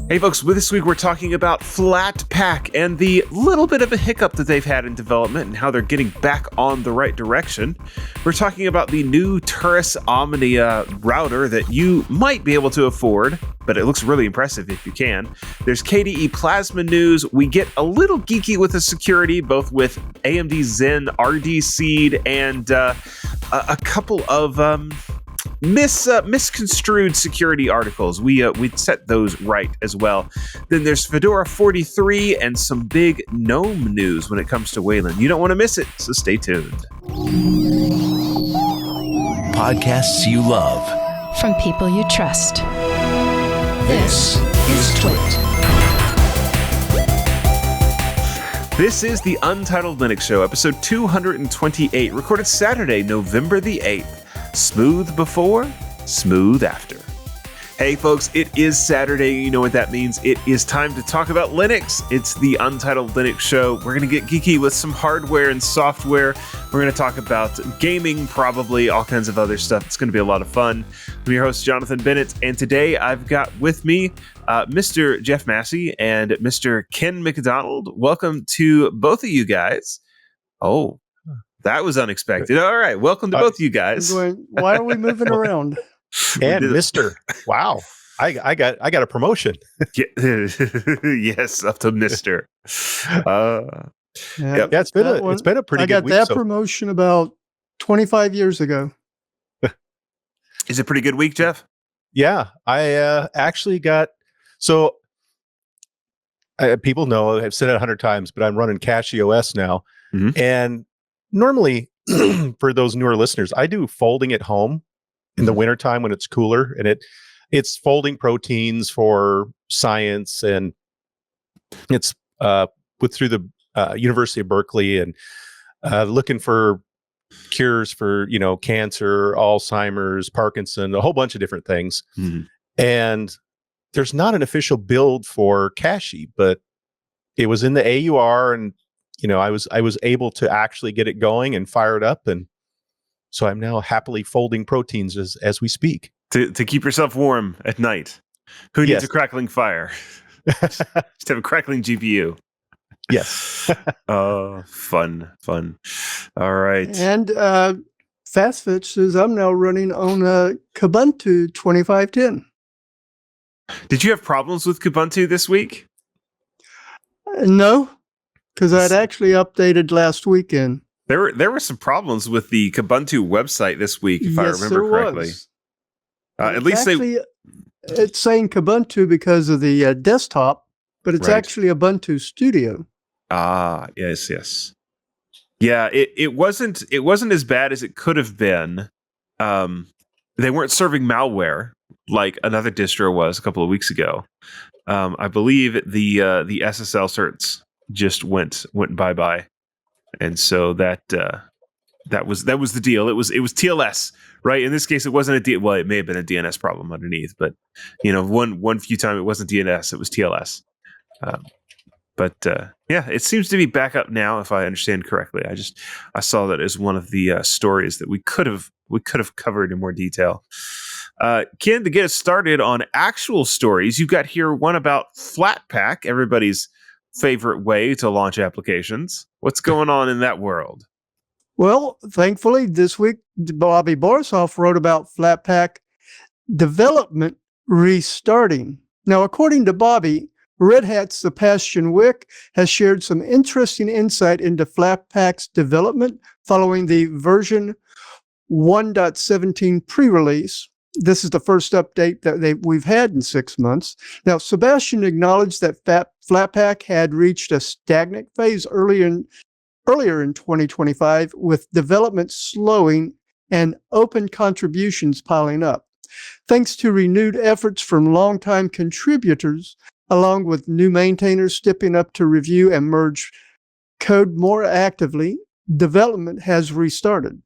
Hey folks, this week we're talking about Flatpak and the little bit of a hiccup that they've had in development and how they're getting back on the right direction. We're talking about the new Turris Omnia router that you might be able to afford, but it looks really impressive if you can. There's KDE Plasma news. We get a little geeky with the security, both with AMD Zen, RD Seed, and a couple of misconstrued security articles. We set those right as well. Then there's Fedora 43 and some big Gnome news when it comes to Wayland. You don't want to miss it, so stay tuned. Podcasts you love from people you trust. This is TWiT. This is the Untitled Linux Show, episode 228, recorded Saturday, November the 8th. Smooth before, smooth after. Hey folks, it is Saturday. You know what that means. It is time to talk about Linux. It's the Untitled Linux Show. We're going to get geeky with some hardware and software. We're going to talk about gaming, probably all kinds of other stuff. It's going to be a lot of fun. I'm your host, Jonathan Bennett, and today I've got with me Mr. Jeff Massie and Mr. Ken McDonald. Welcome to both of you guys. Oh, that was unexpected. All right. Welcome to both of you guys. Why are we moving around? And Mr. Wow. I got a promotion. Yes, up to Mr. Yeah, it's been a pretty good week. I got that promotion about 25 years ago. Is it a pretty good week, Jeff? Yeah, I actually got people know I've said it 100 times, but I'm running CachyOS now. Mm-hmm. And normally, for those newer listeners, I do folding at home in the wintertime when it's cooler, and it's folding proteins for science, and it's through the University of Berkeley, and looking for cures for cancer, Alzheimer's, Parkinson, a whole bunch of different things. Mm-hmm. And there's not an official build for Cachy, but it was in the AUR, and I was able to actually get it going and fire it up, and so I'm now happily folding proteins as we speak. To keep yourself warm at night. Who needs a crackling fire? Just have a crackling GPU. Yes. Fun. All right. And FastFetch says I'm now running on Kubuntu 2510. Did you have problems with Kubuntu this week? No, because I'd actually updated last weekend. There were some problems with the Kubuntu website this week, if I remember correctly. At least it's saying Kubuntu because of the desktop, but it's actually Ubuntu Studio. Ah, yes. Yeah, it wasn't as bad as it could have been. They weren't serving malware like another distro was a couple of weeks ago. I believe the SSL certs just went bye-bye. And so that was the deal. It was TLS, right? In this case, it wasn't a D. Well, it may have been a DNS problem underneath, but one few time it wasn't DNS, it was TLS. Yeah, it seems to be back up now, if I understand correctly. I saw that as one of the stories that we could have covered in more detail. Ken, to get us started on actual stories, you've got here one about Flatpak, everybody's favorite way to launch applications. What's going on in that world? Well, thankfully, this week, Bobby Borisov wrote about Flatpak development restarting. Now, according to Bobby, Red Hat's Sebastian Wick has shared some interesting insight into Flatpak's development following the version 1.17 pre-release. This is the first update that we've had in 6 months. Now, Sebastian acknowledged that Flatpak had reached a stagnant phase earlier in 2025, with development slowing and open contributions piling up. Thanks to renewed efforts from longtime contributors, along with new maintainers stepping up to review and merge code more actively, development has restarted.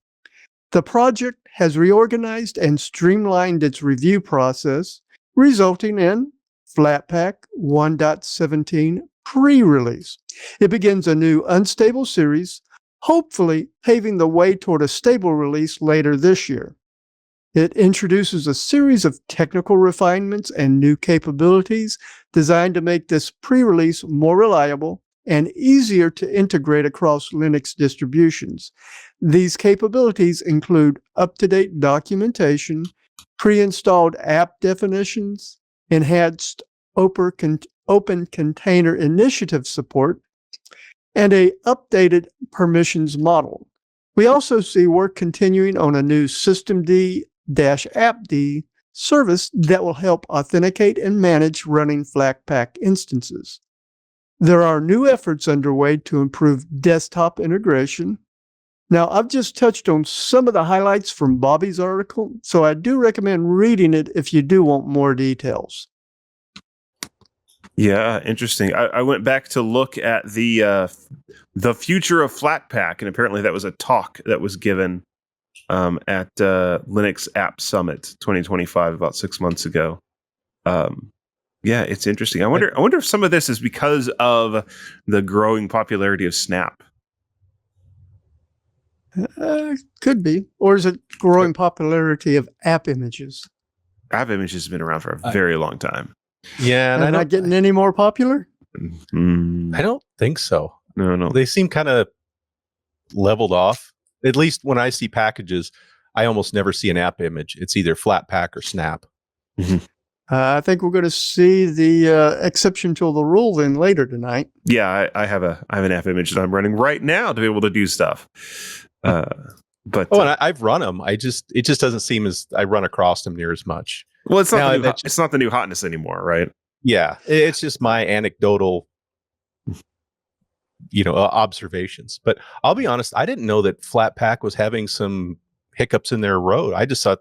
The project has reorganized and streamlined its review process, resulting in Flatpak 1.17 pre-release. It begins a new unstable series, hopefully paving the way toward a stable release later this year. It introduces a series of technical refinements and new capabilities designed to make this pre-release more reliable and easier to integrate across Linux distributions. These capabilities include up-to-date documentation, pre-installed app definitions, enhanced Open Container Initiative support, and a updated permissions model. We also see work continuing on a new systemd-appd service that will help authenticate and manage running Flatpak instances. There are new efforts underway to improve desktop integration. Now, I've just touched on some of the highlights from Bobby's article, so I do recommend reading it if you do want more details. Yeah, interesting. I went back to look at the future of Flatpak, and apparently that was a talk that was given at Linux App Summit 2025 about 6 months ago. Yeah, it's interesting. I wonder if some of this is because of the growing popularity of Snap. Could be. Or is it growing popularity of app images? App images have been around for a very long time. Yeah, and I'm not getting any more popular? I don't think so. No. They seem kind of leveled off. At least when I see packages, I almost never see an app image. It's either Flatpak or Snap. Mm-hmm. I think we're going to see the exception to the rule then later tonight. Yeah, I have an app image that I'm running right now to be able to do stuff. And I've run them. It just doesn't seem as I run across them near as much. Well, it's not the new hotness anymore, right? Yeah, it's just my anecdotal, observations. But I'll be honest, I didn't know that Flatpak was having some hiccups in their road. I just thought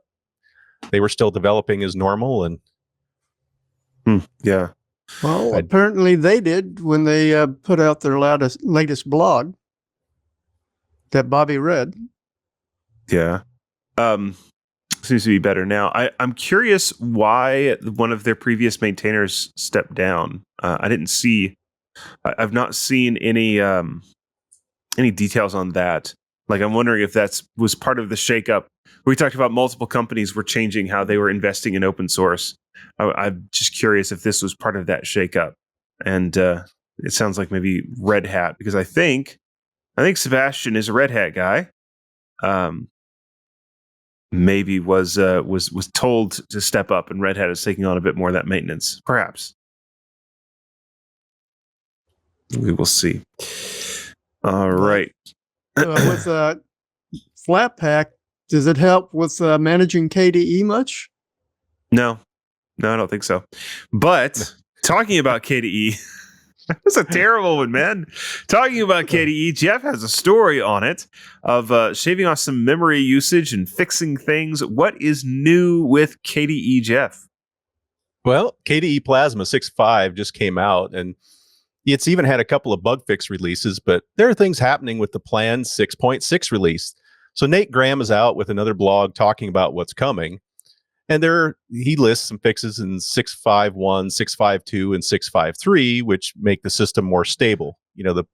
they were still developing as normal. And yeah, well, apparently they did when they put out their latest blog that Bobby read. Yeah. Seems to be better now. I'm curious why one of their previous maintainers stepped down. I've not seen any details on that. Like, I'm wondering if was part of the shakeup. We talked about multiple companies were changing how they were investing in open source. I'm just curious if this was part of that shakeup. And it sounds like maybe Red Hat, because I think Sebastian is a Red Hat guy. Maybe was told to step up, and Red Hat is taking on a bit more of that maintenance. Perhaps. We will see. All right. With Flatpak, does it help with managing KDE much? No, I don't think so. But talking about KDE, that's a terrible one, man. Talking about KDE, Jeff has a story on it of shaving off some memory usage and fixing things. What is new with KDE, Jeff? Well, KDE Plasma 6.5 just came out, and it's even had a couple of bug fix releases, but there are things happening with the planned 6.6 release. So Nate Graham is out with another blog talking about what's coming. And he lists some fixes in 6.5.1, 6.5.2, and 6.5.3, which make the system more stable. The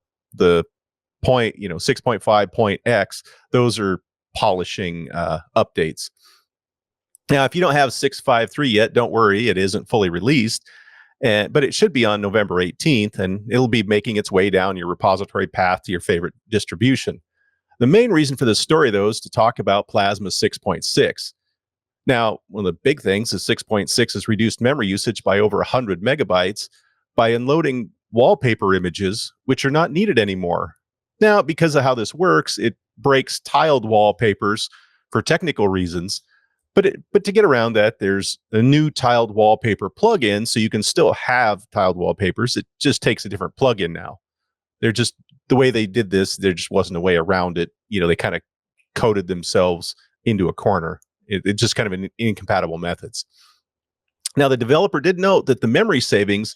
point, 6.5.x, those are polishing updates. Now, if you don't have 6.5.3 yet, don't worry, it isn't fully released. But it should be on November 18th, and it'll be making its way down your repository path to your favorite distribution. The main reason for this story, though, is to talk about Plasma 6.6. Now, one of the big things is 6.6 has reduced memory usage by over 100 megabytes by unloading wallpaper images, which are not needed anymore. Now, because of how this works, it breaks tiled wallpapers for technical reasons. But to get around that, there's a new tiled wallpaper plugin, so you can still have tiled wallpapers. It just takes a different plugin now. The way they did this, there just wasn't a way around it. They kind of coded themselves into a corner. It's just kind of an incompatible methods. Now, the developer did note that the memory savings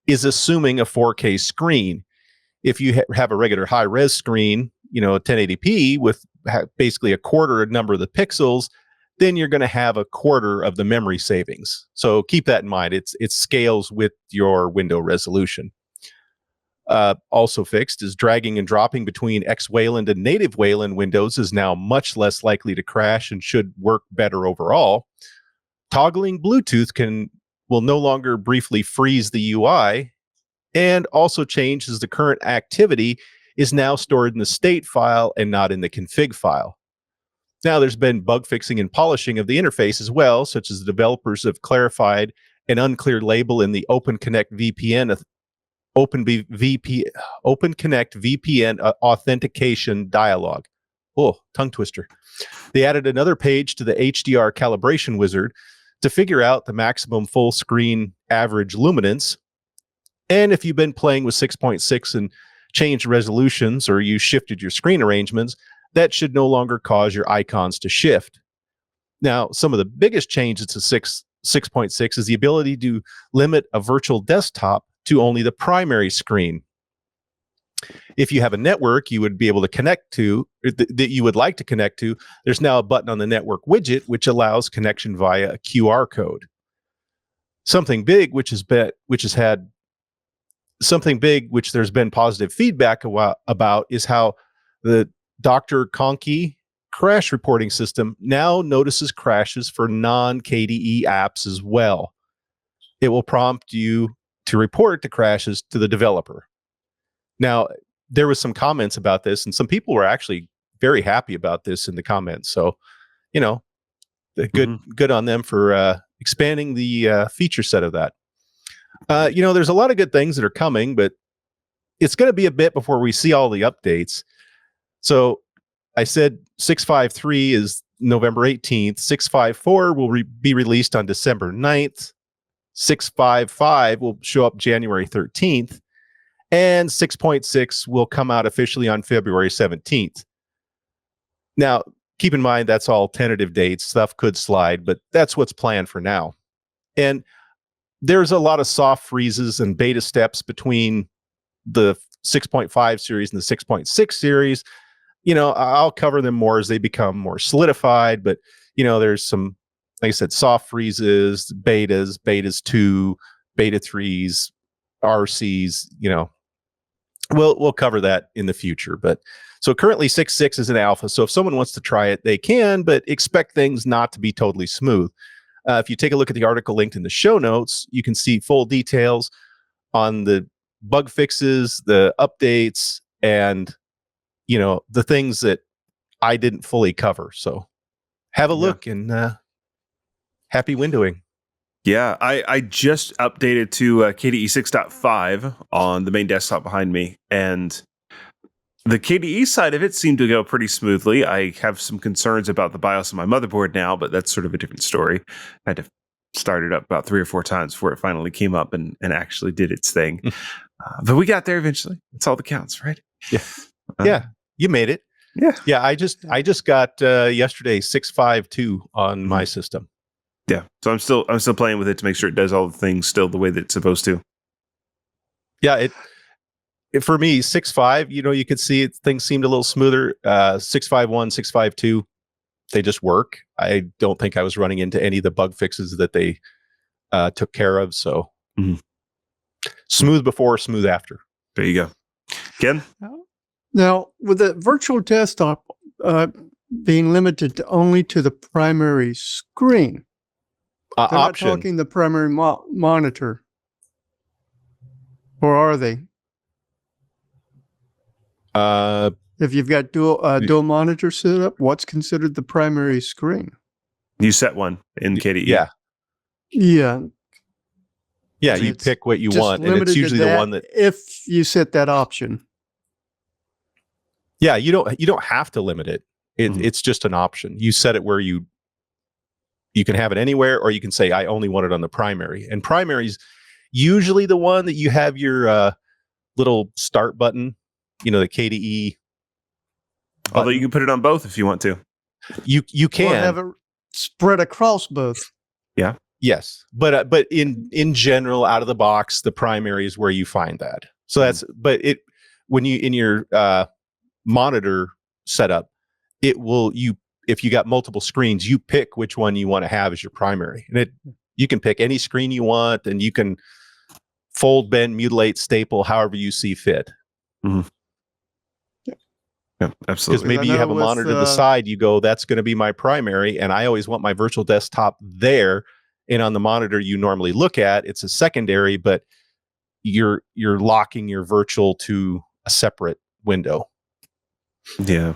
is assuming a 4K screen. If you have a regular high-res screen, 1080p with basically a quarter number of the pixels, then you're going to have a quarter of the memory savings. So keep that in mind. It scales with your window resolution. also fixed is dragging and dropping between X Wayland and native Wayland windows is now much less likely to crash and should work better overall. Toggling Bluetooth will no longer briefly freeze the UI, and also changes the current activity is now stored in the state file and not in the config file. Now, there's been bug fixing and polishing of the interface as well, such as the developers have clarified an unclear label in the OpenConnect VPN authentication dialog. Oh, tongue twister. They added another page to the HDR calibration wizard to figure out the maximum full screen average luminance. And if you've been playing with 6.6 and changed resolutions, or you shifted your screen arrangements, that should no longer cause your icons to shift. Now, some of the biggest changes to 6.6 is the ability to limit a virtual desktop to only the primary screen. If you have a network you would be able to connect to, that you would like to connect to, there's now a button on the network widget which allows connection via a QR code. Something big which there's been positive feedback about is how the Dr. Conky crash reporting system now notices crashes for non-KDE apps as well. It will prompt you to report the crashes to the developer. Now, there was some comments about this, and some people were actually very happy about this in the comments. So, good on them for expanding the feature set of that. There's a lot of good things that are coming, but it's going to be a bit before we see all the updates. So I said 6.5.3 is November 18th. 6.5.4 will be released on December 9th. 6.5.5 will show up January 13th. And 6.6 will come out officially on February 17th. Now, keep in mind, that's all tentative dates. Stuff could slide, but that's what's planned for now. And there's a lot of soft freezes and beta steps between the 6.5 series and the 6.6 series. I'll cover them more as they become more solidified, but, there's some, like I said, soft freezes, betas 2, beta 3s, RCs, we'll cover that in the future. But so currently 6.6 is an alpha. So if someone wants to try it, they can, but expect things not to be totally smooth. If you take a look at the article linked in the show notes, you can see full details on the bug fixes, the updates, and, the things that I didn't fully cover. So have a look and happy windowing. Yeah, I just updated to KDE 6.5 on the main desktop behind me, and the KDE side of it seemed to go pretty smoothly. I have some concerns about the BIOS on my motherboard now, but that's sort of a different story. I had to start it up about 3 or 4 times before it finally came up and actually did its thing. But we got there eventually. That's all that counts, right? Yeah. Yeah, you made it. Yeah. I just got yesterday 6.5.2 on my system. Yeah, so I'm still playing with it to make sure it does all the things still the way that it's supposed to. Yeah, it for me 6.5. You could see things seemed a little smoother. 6.5.1, 6.5.2, they just work. I don't think I was running into any of the bug fixes that they took care of. So smooth before, smooth after. There you go, Ken. Now, with the virtual desktop being limited only to the primary screen. They're not talking the primary monitor, or are they? If you've got dual monitor set up, what's considered the primary screen? You set one in KDE. Yeah. You pick what you want, and it's usually the one that if you set that option. Yeah, you don't have to limit it. It's just an option. You set it where you can have it anywhere, or you can say, I only want it on the primary. And primary's usually the one that you have your little start button, the KDE button. Although you can put it on both if you want to. You can. Or have it spread across both. Yeah. Yes. But in general, out of the box, the primary is where you find that. So that's, but when you, in your monitor setup, if you got multiple screens, you pick which one you want to have as your primary. And you can pick any screen you want, and you can fold, bend, mutilate, staple, however you see fit. Mm-hmm. Yeah, absolutely. Because maybe you have a monitor to the side, you go, that's going to be my primary, and I always want my virtual desktop there. And on the monitor you normally look at, it's a secondary, but you're locking your virtual to a separate window. Yeah.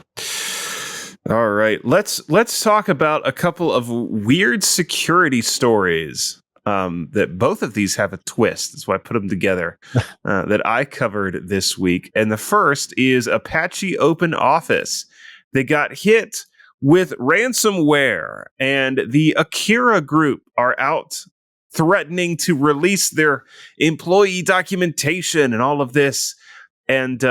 All right. Let's talk about a couple of weird security stories. That both of these have a twist. That's why I put them together. That I covered this week. And the first is Apache Open Office. They got hit with ransomware, and the Akira group are out threatening to release their employee documentation and all of this. And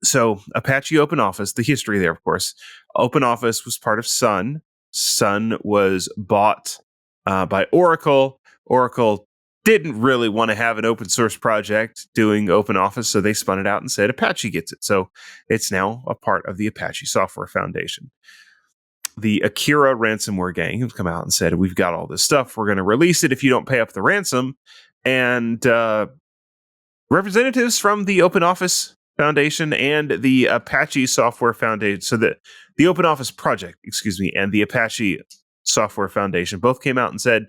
so Apache Open Office, the history there, of course. Open Office was part of Sun. Sun was bought by Oracle. Oracle didn't really want to have an open source project doing Open Office, so they spun it out and said Apache gets it. So it's now a part of the Apache Software Foundation. The Akira ransomware gang have come out and said, we've got all this stuff. We're going to release it if you don't pay up the ransom. And representatives from the Open Office Foundation and the Apache Software Foundation, so the Open Office Project, and the Apache Software Foundation both came out and said,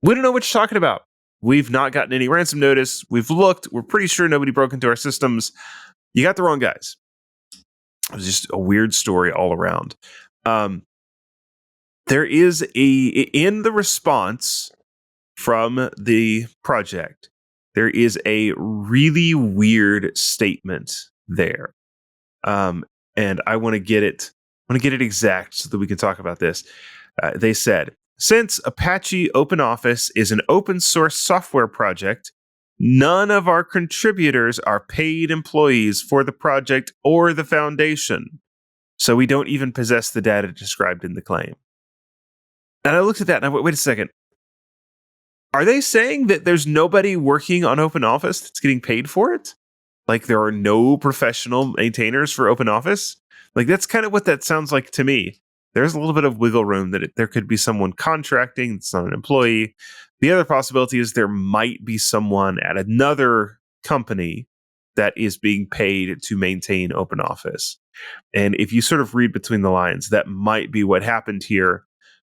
we don't know what you're talking about. We've not gotten any ransom notice. We've looked. We're pretty sure nobody broke into our systems. You got the wrong guys. It was just a weird story all around. There is in the response from the project, there is a really weird statement there. And I want to get it exact so that we can talk about this. They said, since Apache Open Office is an open source software project, none of our contributors are paid employees for the project or the foundation. So we don't even possess the data described in the claim. And I looked at that and I went, wait a second. Are they saying that there's nobody working on Open Office that's getting paid for it? Like there are no professional maintainers for Open Office? Like that's kind of what that sounds like to me. There's a little bit of wiggle room that there could be someone contracting that's not an employee. The other possibility is there might be someone at another company that is being paid to maintain Open Office. And if you sort of read between the lines, that might be what happened here.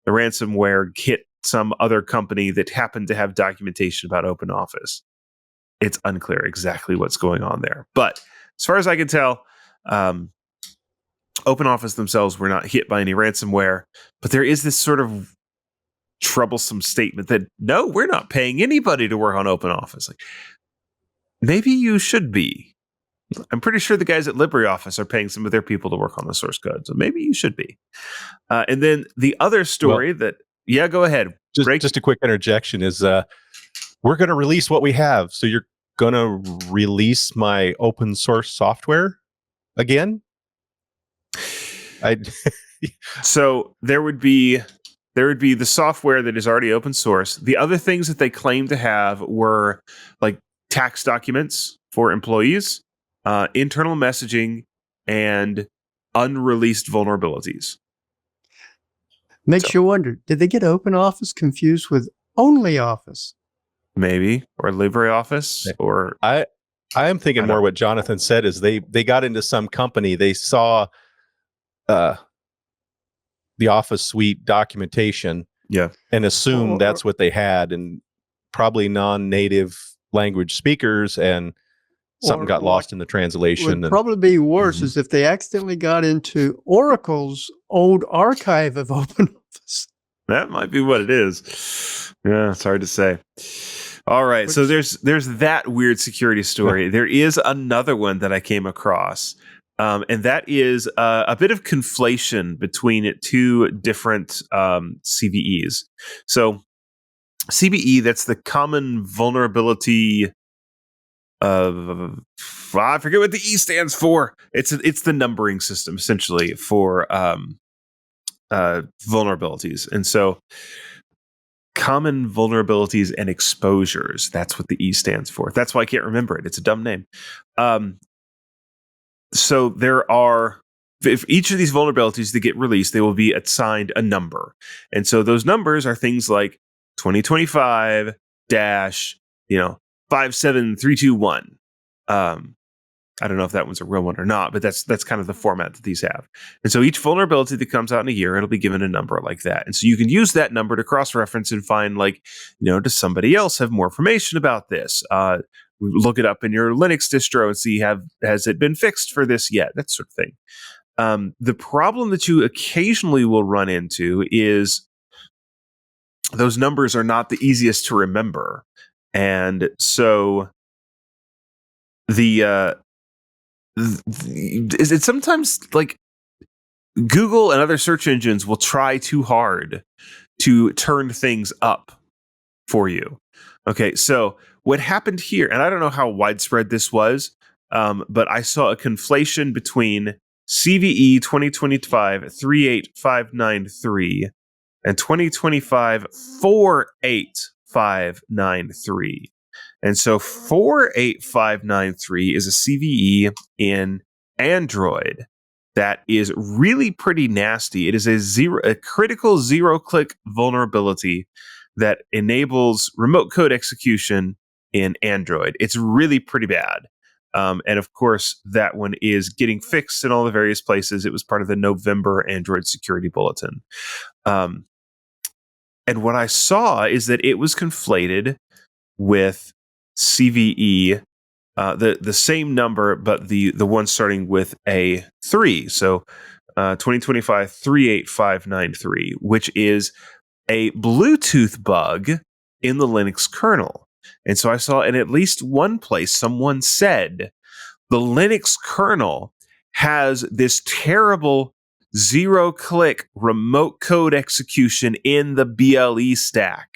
The ransomware hit some other company that happened to have documentation about Open Office. It's unclear exactly what's going on there. But as far as I can tell, Open Office themselves were not hit by any ransomware, but there is this sort of troublesome statement that, no, we're not paying anybody to work on Open Office. Like, maybe you should be. I'm pretty sure the guys at LibreOffice are paying some of their people to work on the source code, so maybe you should be. And then the other story go ahead. Just a quick interjection is we're going to release what we have, so you're going to release my open source software again? So there would be the software that is already open source. The other things that they claim to have were like tax documents for employees, internal messaging, and unreleased vulnerabilities. Makes you wonder, did they get Open Office confused with OnlyOffice? Maybe, or LibreOffice, or I am thinking more what Jonathan said is they got into some company, they saw the Office Suite documentation, and assumed that's what they had, and probably non-native language speakers, and something got lost in the translation. Would probably be worse is if they accidentally got into Oracle's old archive of Open Office. That might be what it is. Yeah, it's hard to say. All right, so there's that weird security story. There is another one that I came across, and that is a bit of conflation between two different CVEs. So CVE, that's the Common Vulnerability. I forget what the E stands for. It's the numbering system essentially for vulnerabilities, and so common vulnerabilities and exposures. That's what the E stands for. That's why I can't remember it. It's a dumb name. So there are, if each of these vulnerabilities that get released, they will be assigned a number, and so those numbers are things like 2025 57321. I don't know if that one's a real one or not, but that's kind of the format that these have. And so each vulnerability that comes out in a year, it'll be given a number like that. And so you can use that number to cross-reference and find, like, does somebody else have more information about this? Look it up in your Linux distro and see, has it been fixed for this yet? That sort of thing. The problem that you occasionally will run into is those numbers are not the easiest to remember. And so it's sometimes like Google and other search engines will try too hard to turn things up for you. Okay, so what happened here, and I don't know how widespread this was, but I saw a conflation between CVE 2025 38593 and 2025 48593. And so 48593 is a CVE in Android that is really pretty nasty. It is a critical zero-click vulnerability that enables remote code execution in Android. It's really pretty bad. And of course, that one is getting fixed in all the various places. It was part of the November Android Security Bulletin. And what I saw is that it was conflated with CVE, the same number, but the one starting with a 3. So 2025 38593, which is a Bluetooth bug in the Linux kernel. And so I saw in at least one place someone said the Linux kernel has this terrible zero-click remote code execution in the BLE stack,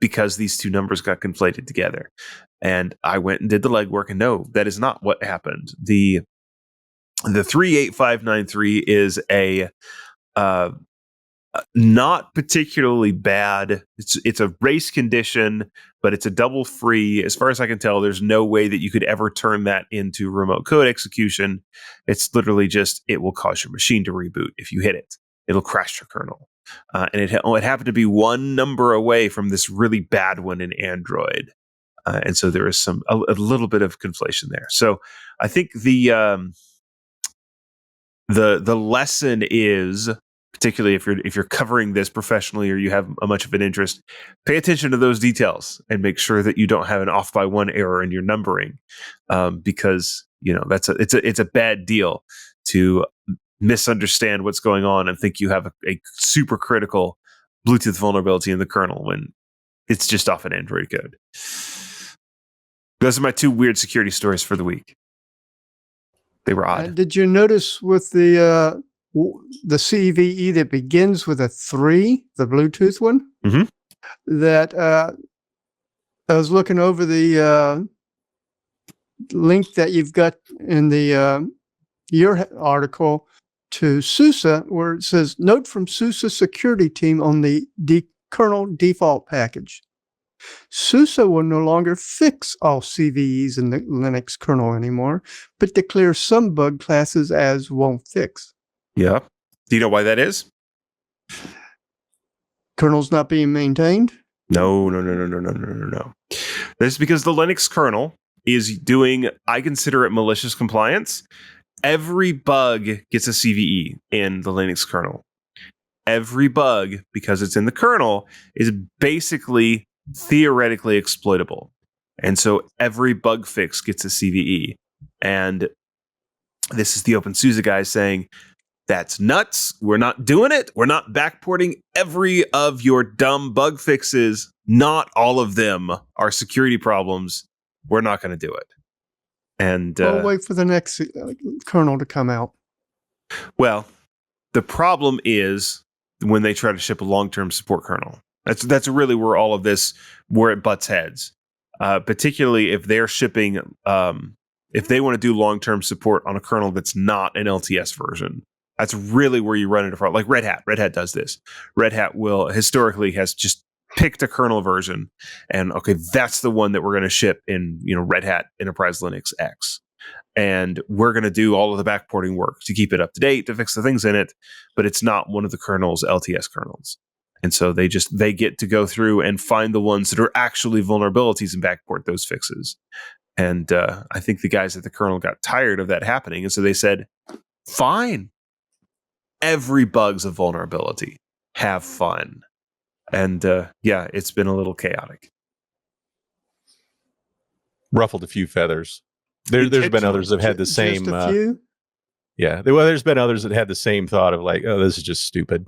because these two numbers got conflated together. And I went and did the legwork, and no, that is not what happened. The 38593 is a not particularly bad. It's a race condition, but it's a double free. As far as I can tell, there's no way that you could ever turn that into remote code execution. It's literally just, it will cause your machine to reboot if you hit it. It'll crash your kernel. And it happened to be one number away from this really bad one in Android. And so there is a little bit of conflation there. So I think the lesson is, particularly if you're covering this professionally or you have much of an interest, pay attention to those details and make sure that you don't have an off by one error in your numbering, because it's a bad deal to misunderstand what's going on and think you have a super critical Bluetooth vulnerability in the kernel when it's just off an Android code. Those are my two weird security stories for the week. They were odd. Did you notice with the CVE that begins with a 3, the Bluetooth one, that I was looking over the link that you've got in the your article to SUSE, where it says, note from SUSE security team on the kernel default package. SUSE will no longer fix all CVEs in the Linux kernel anymore, but declare some bug classes as won't fix. Yeah. Do you know why that is? Kernel's not being maintained? No. That's because the Linux kernel is doing, I consider it malicious compliance. Every bug gets a CVE in the Linux kernel. Every bug, because it's in the kernel, is basically theoretically exploitable. And so every bug fix gets a CVE. And this is the OpenSUSE guys saying, that's nuts. We're not doing it. We're not backporting every of your dumb bug fixes. Not all of them are security problems. We're not going to do it. And we'll wait for the next kernel to come out. Well, the problem is when they try to ship a long-term support kernel. That's really where all of this, where it butts heads. Particularly if they're shipping, if they want to do long-term support on a kernel that's not an LTS version. That's really where you run into problem. Like Red Hat. Red Hat does this. Red Hat historically has just picked a kernel version and, okay, that's the one that we're going to ship in, Red Hat Enterprise Linux X. And we're going to do all of the backporting work to keep it up to date, to fix the things in it, but it's not one of the kernel's LTS kernels. And so they get to go through and find the ones that are actually vulnerabilities and backport those fixes. And I think the guys at the kernel got tired of that happening. And so they said, fine, every bug's a vulnerability. Have fun. And it's been a little chaotic. Ruffled a few feathers. There's been others that have had the same. Just a few? There's been others that had the same thought of like, oh, this is just stupid.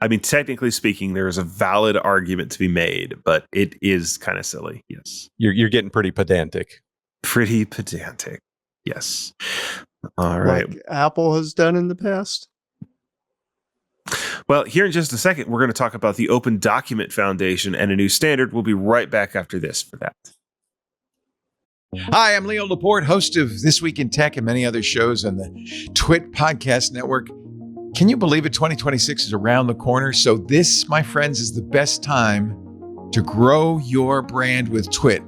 I mean, technically speaking, there is a valid argument to be made, but it is kind of silly. Yes. You're getting pretty pedantic. Pretty pedantic. Yes. All right. Like Apple has done in the past. Well, here in just a second, we're going to talk about the Open Document Foundation and a new standard. We'll be right back after this for that. Hi, I'm Leo Laporte, host of This Week in Tech and many other shows on the TWiT podcast network. Can you believe it? 2026 is around the corner. So this, my friends, is the best time to grow your brand with TWiT.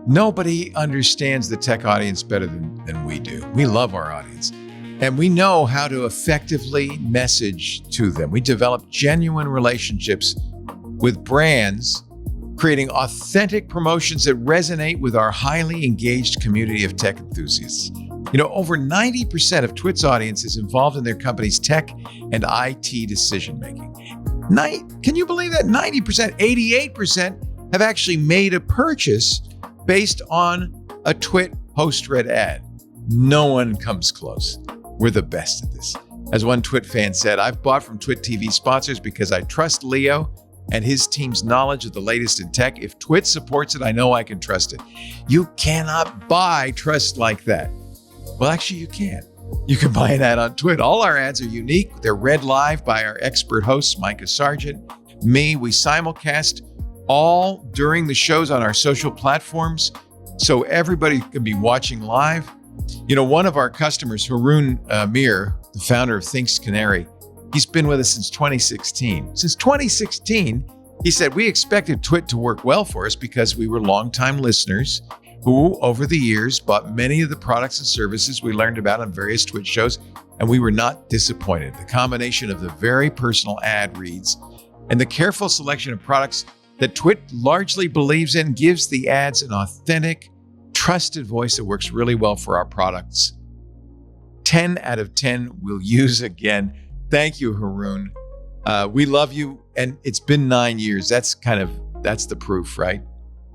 Nobody understands the tech audience better than we do. We love our audience, and we know how to effectively message to them. We develop genuine relationships with brands, creating authentic promotions that resonate with our highly engaged community of tech enthusiasts. You know, over 90% of TWiT's audience is involved in their company's tech and IT decision-making. Can you believe that? 90%, 88% have actually made a purchase based on a TWiT post-read ad. No one comes close. We're the best at this. As one TWiT fan said, I've bought from TWiT TV sponsors because I trust Leo and his team's knowledge of the latest in tech. If TWiT supports it, I know I can trust it. You cannot buy trust like that. Well, actually, you can. You can buy an ad on TWiT. All our ads are unique. They're read live by our expert hosts, Micah Sargent, me. We simulcast all during the shows on our social platforms, so everybody can be watching live. You know, one of our customers, Haroon Mir, the founder of Thinks Canary, he's been with us since 2016. Since 2016, he said, we expected TWiT to work well for us because we were longtime listeners who, over the years, bought many of the products and services we learned about on various TWiT shows, and we were not disappointed. The combination of the very personal ad reads and the careful selection of products that TWiT largely believes in gives the ads an authentic, trusted voice that works really well for our products. 10 out of 10 we'll use again. Thank you, Haroon. We love you, and it's been 9 years. That's the proof, right?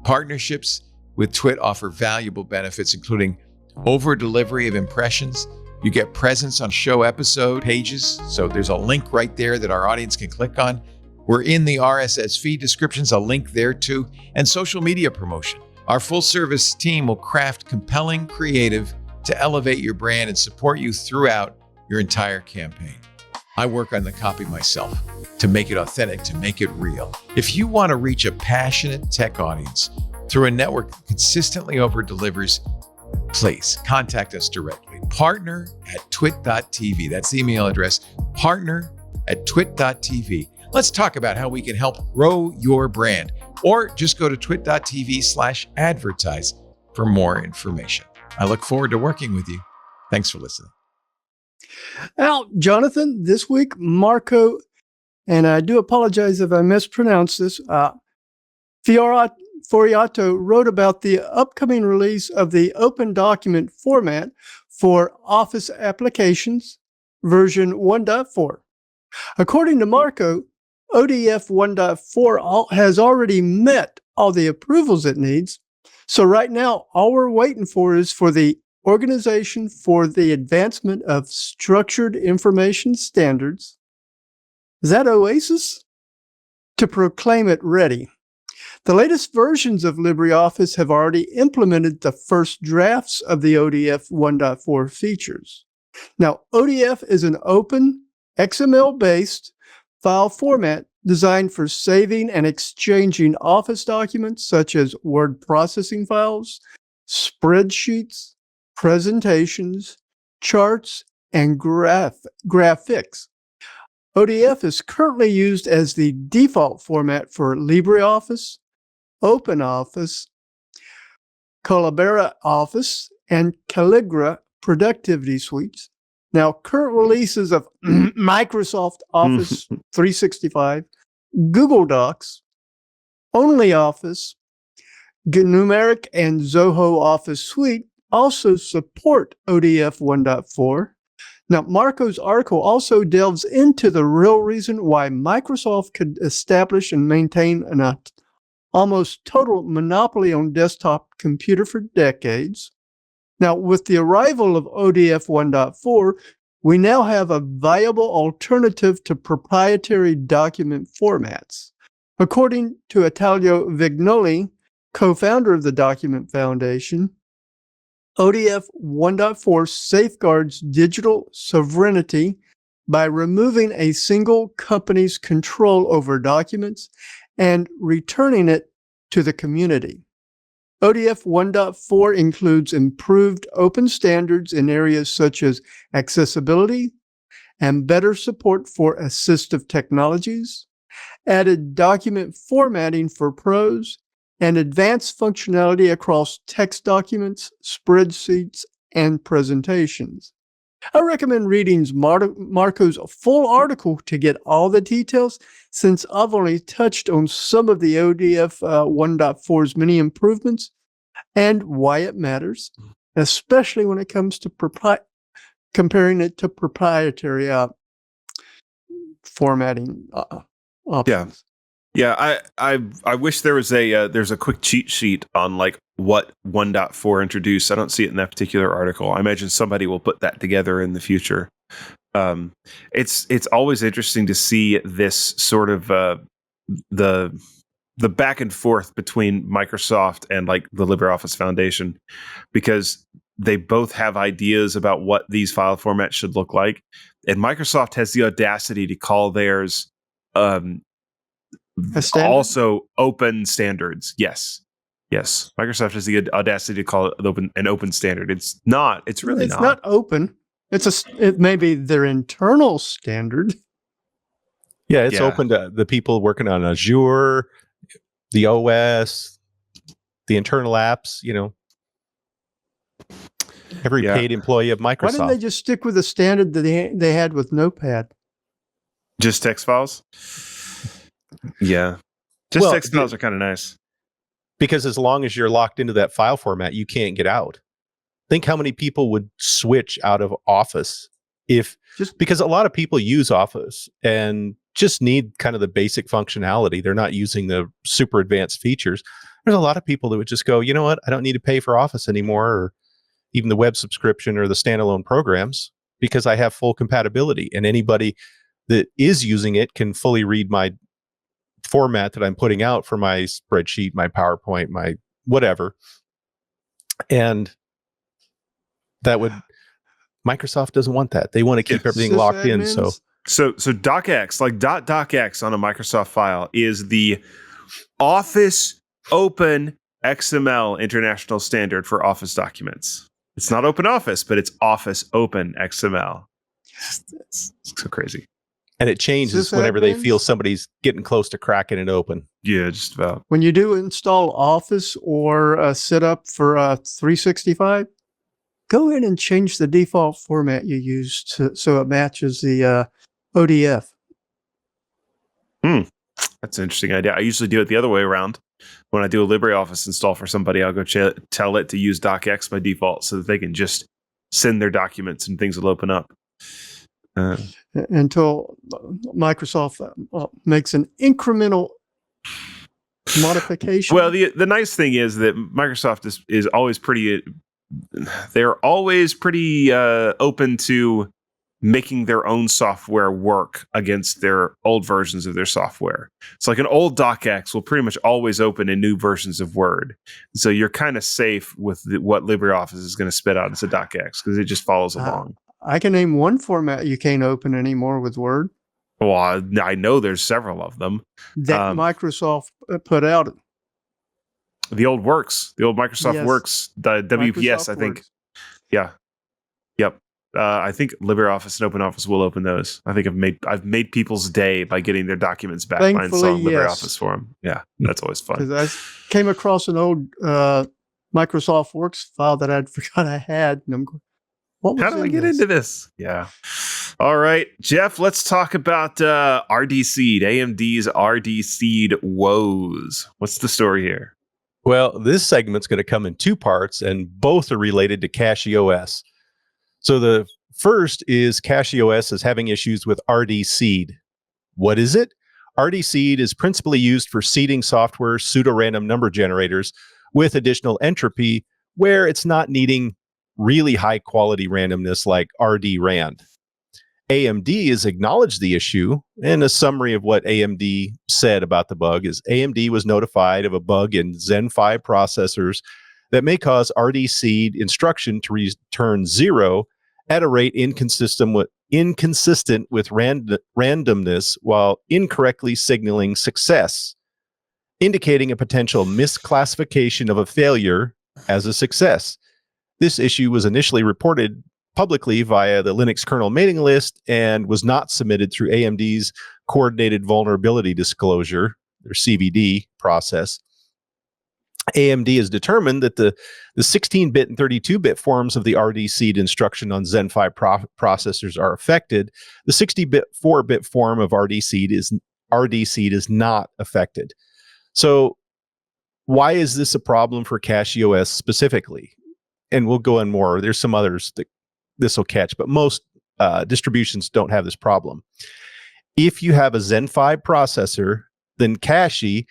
Partnerships with TWiT offer valuable benefits, including over-delivery of impressions. You get presence on show episode pages, so there's a link right there that our audience can click on. We're in the RSS feed descriptions, a link there too, and social media promotion. Our full-service team will craft compelling creative to elevate your brand and support you throughout your entire campaign. I work on the copy myself to make it authentic, to make it real. If you want to reach a passionate tech audience through a network that consistently over-delivers, please contact us directly. partner@twit.tv. That's the email address, partner@twit.tv. Let's talk about how we can help grow your brand, or just go to twit.tv/advertise for more information. I look forward to working with you. Thanks for listening. Now, Jonathan, this week, Marco, and I do apologize if I mispronounced this, Foriato wrote about the upcoming release of the Open Document format for Office applications, version 1.4. According to Marco, ODF 1.4 has already met all the approvals it needs. So right now, all we're waiting for is for the Organization for the Advancement of Structured Information Standards, is that OASIS, to proclaim it ready. The latest versions of LibreOffice have already implemented the first drafts of the ODF 1.4 features. Now, ODF is an open, XML-based file format designed for saving and exchanging Office documents such as word processing files, spreadsheets, presentations, charts, and graphics. ODF is currently used as the default format for LibreOffice, OpenOffice, Collabora Office, and Calligra productivity suites. Now, current releases of Microsoft Office 365, Google Docs, OnlyOffice, Numeric, and Zoho Office Suite also support ODF 1.4. Now, Marco's article also delves into the real reason why Microsoft could establish and maintain an almost total monopoly on desktop computer for decades. Now, with the arrival of ODF 1.4, we now have a viable alternative to proprietary document formats. According to Italio Vignoli, co-founder of the Document Foundation, ODF 1.4 safeguards digital sovereignty by removing a single company's control over documents and returning it to the community. ODF 1.4 includes improved open standards in areas such as accessibility and better support for assistive technologies, added document formatting for pros, and advanced functionality across text documents, spreadsheets, and presentations. I recommend reading Marco's full article to get all the details, since I've only touched on some of the ODF 1.4's many improvements and why it matters, especially when it comes to comparing it to proprietary formatting options. Yeah, I wish there was there's a quick cheat sheet on like what 1.4 introduced. I don't see it in that particular article. I imagine somebody will put that together in the future. It's always interesting to see this sort of the back and forth between Microsoft and like the LibreOffice Foundation, because they both have ideas about what these file formats should look like, and Microsoft has the audacity to call theirs also open standards. Yes. Microsoft has the audacity to call it an open standard. It's not. It's really not. It's not open. It may be their internal standard. Yeah, it's open to the people working on Azure, the OS, the internal apps, every paid employee of Microsoft. Why didn't they just stick with the standard that they had with Notepad? Just text files? Yeah. Text files are kind of nice. Because as long as you're locked into that file format, you can't get out. Think how many people would switch out of Office because a lot of people use Office and just need kind of the basic functionality. They're not using the super advanced features. There's a lot of people that would just go, you know what? I don't need to pay for Office anymore, or even the web subscription or the standalone programs, because I have full compatibility, and anybody that is using it can fully read my format that I'm putting out for my spreadsheet, my PowerPoint, my whatever. And Microsoft doesn't want that. They want to keep everything locked in. So docx, like .docx on a Microsoft file, is the Office Open XML international standard for Office documents. It's not Open Office, but it's Office Open XML. It's so crazy. And it changes whenever they feel somebody's getting close to cracking it open. Yeah, just about. When you do install Office or set up for 365, go in and change the default format you use so it matches the ODF. That's an interesting idea. I usually do it the other way around. When I do a LibreOffice install for somebody, I'll go tell it to use docx by default so that they can just send their documents and things will open up. Until Microsoft makes an incremental modification. Well, the nice thing is that Microsoft is always pretty. They're always pretty open to making their own software work against their old versions of their software. It's like an old docx will pretty much always open in new versions of Word. So you're kind of safe with what LibreOffice is going to spit out as a docx because it just follows along. I can name one format you can't open anymore with Word. Well, I know there's several of them that Microsoft put out. The old Works, the old Microsoft Works, the WPS, Microsoft I think. Works. Yeah. Yep. I think LibreOffice and OpenOffice will open those. I think I've made people's day by getting their documents back by installing LibreOffice for them. Yeah, that's always fun. Because I came across an old Microsoft Works file that I'd forgot I had, and I'm going, How do I get into this? Yeah. All right, Jeff, let's talk about RD Seed, AMD's RD Seed woes. What's the story here? Well, this segment's going to come in two parts, and both are related to CachyOS. So the first is CachyOS is having issues with RD Seed. What is it? RD Seed is principally used for seeding software pseudo-random number generators with additional entropy where it's not needing really high quality randomness like RD Rand. AMD has acknowledged the issue, and a summary of what AMD said about the bug is AMD was notified of a bug in Zen 5 processors that may cause RD Seed instruction to return 0 at a rate inconsistent with randomness while incorrectly signaling success, indicating a potential misclassification of a failure as a success. This issue was initially reported publicly via the Linux kernel mailing list and was not submitted through AMD's Coordinated Vulnerability Disclosure, their CVD process. AMD has determined that the 16-bit and 32-bit forms of the RD Seed instruction on Zen 5 processors are affected. The 64-bit form of RD Seed is not affected. So why is this a problem for CachyOS specifically? And we'll go in more. There's some others that this will catch, but most distributions don't have this problem. If you have a Zen 5 processor, then CachyOS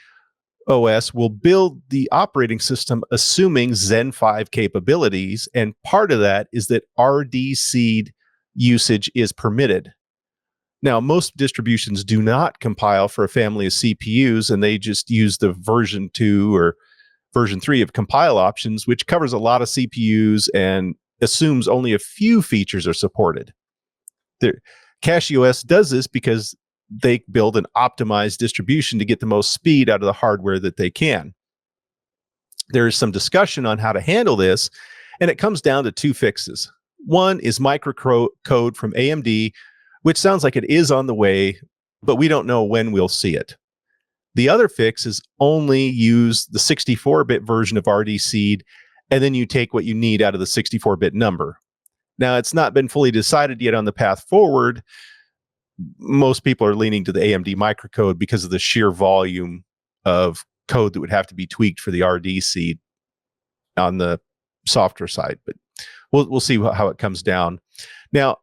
will build the operating system assuming Zen 5 capabilities, and part of that is that RD Seed usage is permitted. Now, most distributions do not compile for a family of CPUs, and they just use the version 2 or version 3 of compile options, which covers a lot of CPUs and assumes only a few features are supported. CachyOS does this because they build an optimized distribution to get the most speed out of the hardware that they can. There is some discussion on how to handle this, and it comes down to two fixes. One is microcode from AMD, which sounds like it is on the way, but we don't know when we'll see it. The other fix is only use the 64-bit version of RD Seed, and then you take what you need out of the 64-bit number. Now, it's not been fully decided yet on the path forward. Most people are leaning to the AMD microcode because of the sheer volume of code that would have to be tweaked for the RD Seed on the software side. But we'll see how it comes down. Now,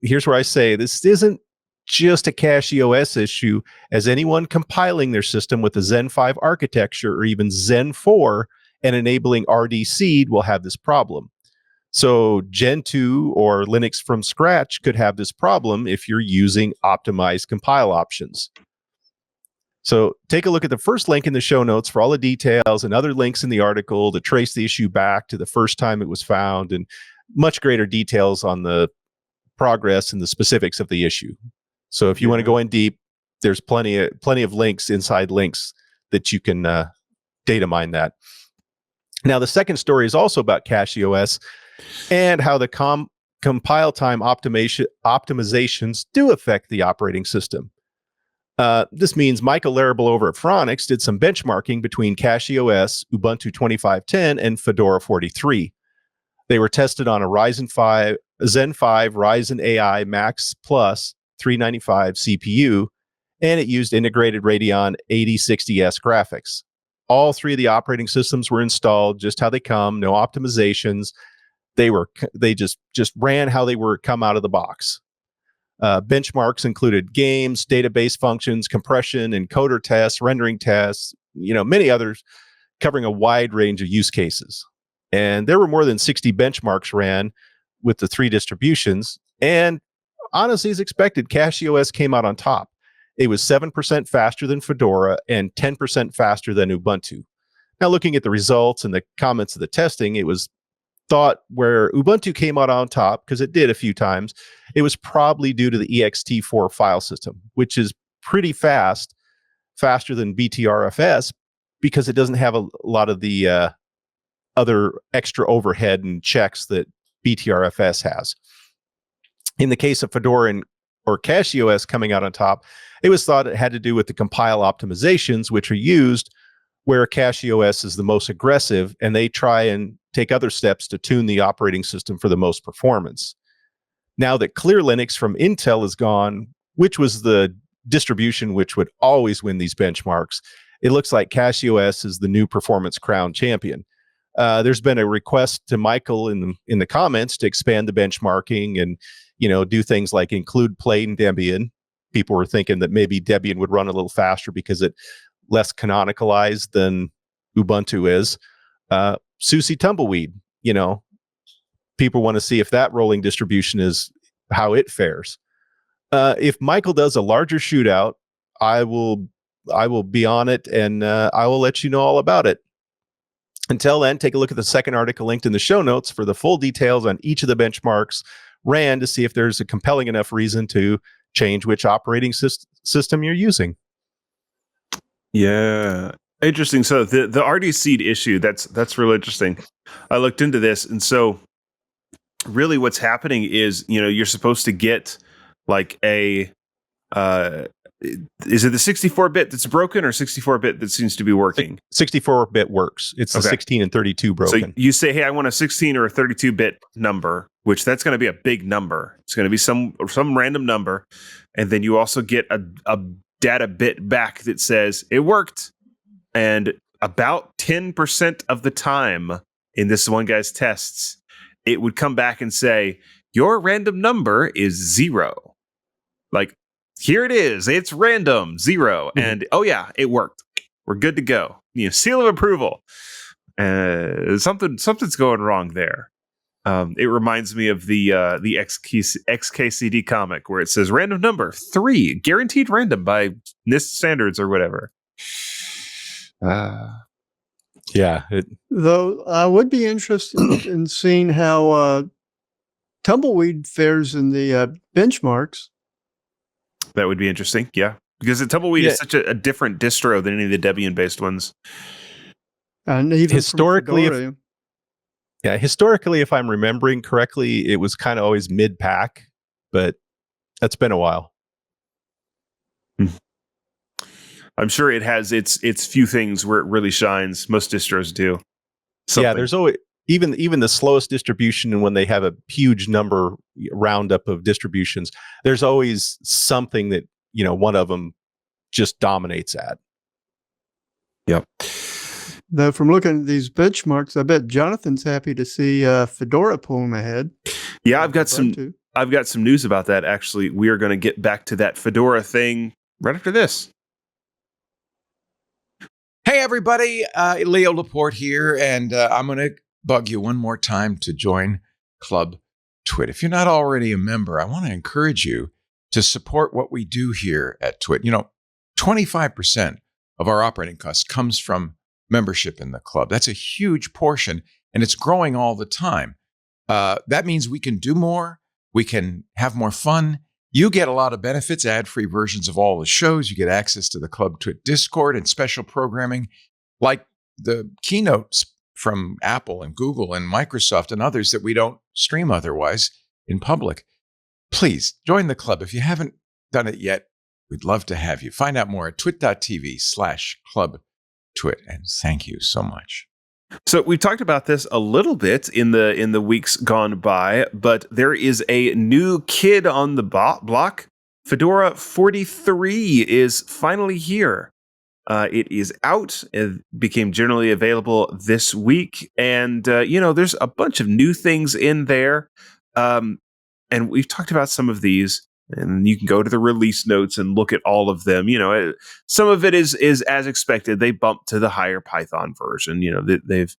here's where I say this isn't just a CachyOS issue, as anyone compiling their system with the Zen 5 architecture or even Zen 4 and enabling RD Seed will have this problem. So Gen 2 or Linux from scratch could have this problem if you're using optimized compile options. So take a look at the first link in the show notes for all the details and other links in the article to trace the issue back to the first time it was found and much greater details on the progress and the specifics of the issue. So if you want to go in deep, there's plenty of links inside links that you can data mine that. Now, the second story is also about CachyOS and how the compile time optimizations do affect the operating system. This means Michael Larrable over at Phoronix did some benchmarking between CachyOS, Ubuntu 25.10, and Fedora 43. They were tested on a Zen 5 Ryzen AI Max Plus 395 CPU, and it used integrated Radeon 8060S graphics. All three of the operating systems were installed just how they come, no optimizations. They just ran how they were come out of the box. Benchmarks included games, database functions, compression, encoder tests, rendering tests, many others, covering a wide range of use cases. And there were more than 60 benchmarks ran with the three distributions. And honestly, as expected, CachyOS came out on top. It was 7% faster than Fedora and 10% faster than Ubuntu. Now, looking at the results and the comments of the testing, it was thought where Ubuntu came out on top, because it did a few times, it was probably due to the ext4 file system, which is pretty fast, faster than BTRFS, because it doesn't have a lot of the other extra overhead and checks that BTRFS has. In the case of Fedora or CachyOS coming out on top, it was thought it had to do with the compile optimizations, which are used where CachyOS is the most aggressive, and they try and take other steps to tune the operating system for the most performance. Now that Clear Linux from Intel is gone, which was the distribution which would always win these benchmarks, it looks like CachyOS is the new performance crown champion. There's been a request to Michael in the comments to expand the benchmarking and, do things like include plain Debian. People were thinking that maybe Debian would run a little faster because it's less canonicalized than Ubuntu is. SUSE Tumbleweed, people want to see if that rolling distribution is how it fares. If Michael does a larger shootout, I will be on it, and I will let you know all about it. Until then, take a look at the second article linked in the show notes for the full details on each of the benchmarks ran to see if there's a compelling enough reason to change which operating system you're using. Yeah. Interesting. So the RD seed issue, that's really interesting. I looked into this, and so really what's happening is, you're supposed to get like a is it the 64-bit that's broken or 64-bit that seems to be working? 64-bit works. It's the 16 and 32 broken. So you say, hey, I want a 16 or a 32-bit number, which that's going to be a big number. It's going to be some random number. And then you also get a data bit back that says it worked. And about 10% of the time in this one guy's tests, it would come back and say, your random number is 0. Like, here it is. It's random 0. Mm-hmm. And oh yeah, it worked. We're good to go. Seal of approval. Something's going wrong there. It reminds me of the XKCD comic where it says random number 3, guaranteed random by NIST standards or whatever. Yeah. Though I would be interested in seeing how Tumbleweed fares in the benchmarks. That would be interesting, yeah. Because the Tumbleweed is such a different distro than any of the Debian-based ones. And even historically, if I'm remembering correctly, it was kind of always mid-pack, but that's been a while. I'm sure it has its few things where it really shines. Most distros do. Yeah, there's always even the slowest distribution, and when they have a huge number roundup of distributions, there's always something that one of them just dominates at. Yep. Though from looking at these benchmarks, I bet Jonathan's happy to see Fedora pulling ahead. Yeah, I've got some news about that. Actually, we are going to get back to that Fedora thing right after this. Hey, everybody. Leo Laporte here, and I'm going to bug you one more time to join Club TWiT. If you're not already a member, I want to encourage you to support what we do here at TWiT. 25% of our operating costs comes from membership in the club. That's a huge portion, and it's growing all the time. That means we can do more. We can have more fun. You get a lot of benefits, ad-free versions of all the shows. You get access to the Club TWiT Discord and special programming like the keynotes from Apple and Google and Microsoft and others that we don't stream otherwise in public. Please join the club. If you haven't done it yet, we'd love to have you. Find out more at twit.tv/clubtwit. And thank you so much. So we've talked about this a little bit in the weeks gone by, but there is a new kid on the block. Fedora 43 is finally here. It is out. It became generally available this week. And, there's a bunch of new things in there. And we've talked about some of these. And you can go to the release notes and look at all of them. Some of it is as expected. They bumped to the higher Python version. They've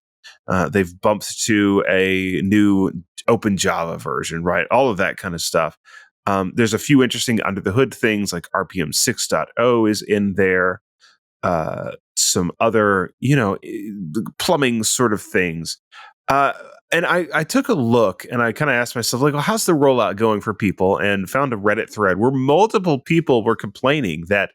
bumped to a new Open Java version, right? All of that kind of stuff. There's a few interesting under the hood things like RPM 6.0 is in there. Some other, plumbing sort of things. And I took a look and I kind of asked myself, like, well, how's the rollout going for people? And found a Reddit thread where multiple people were complaining that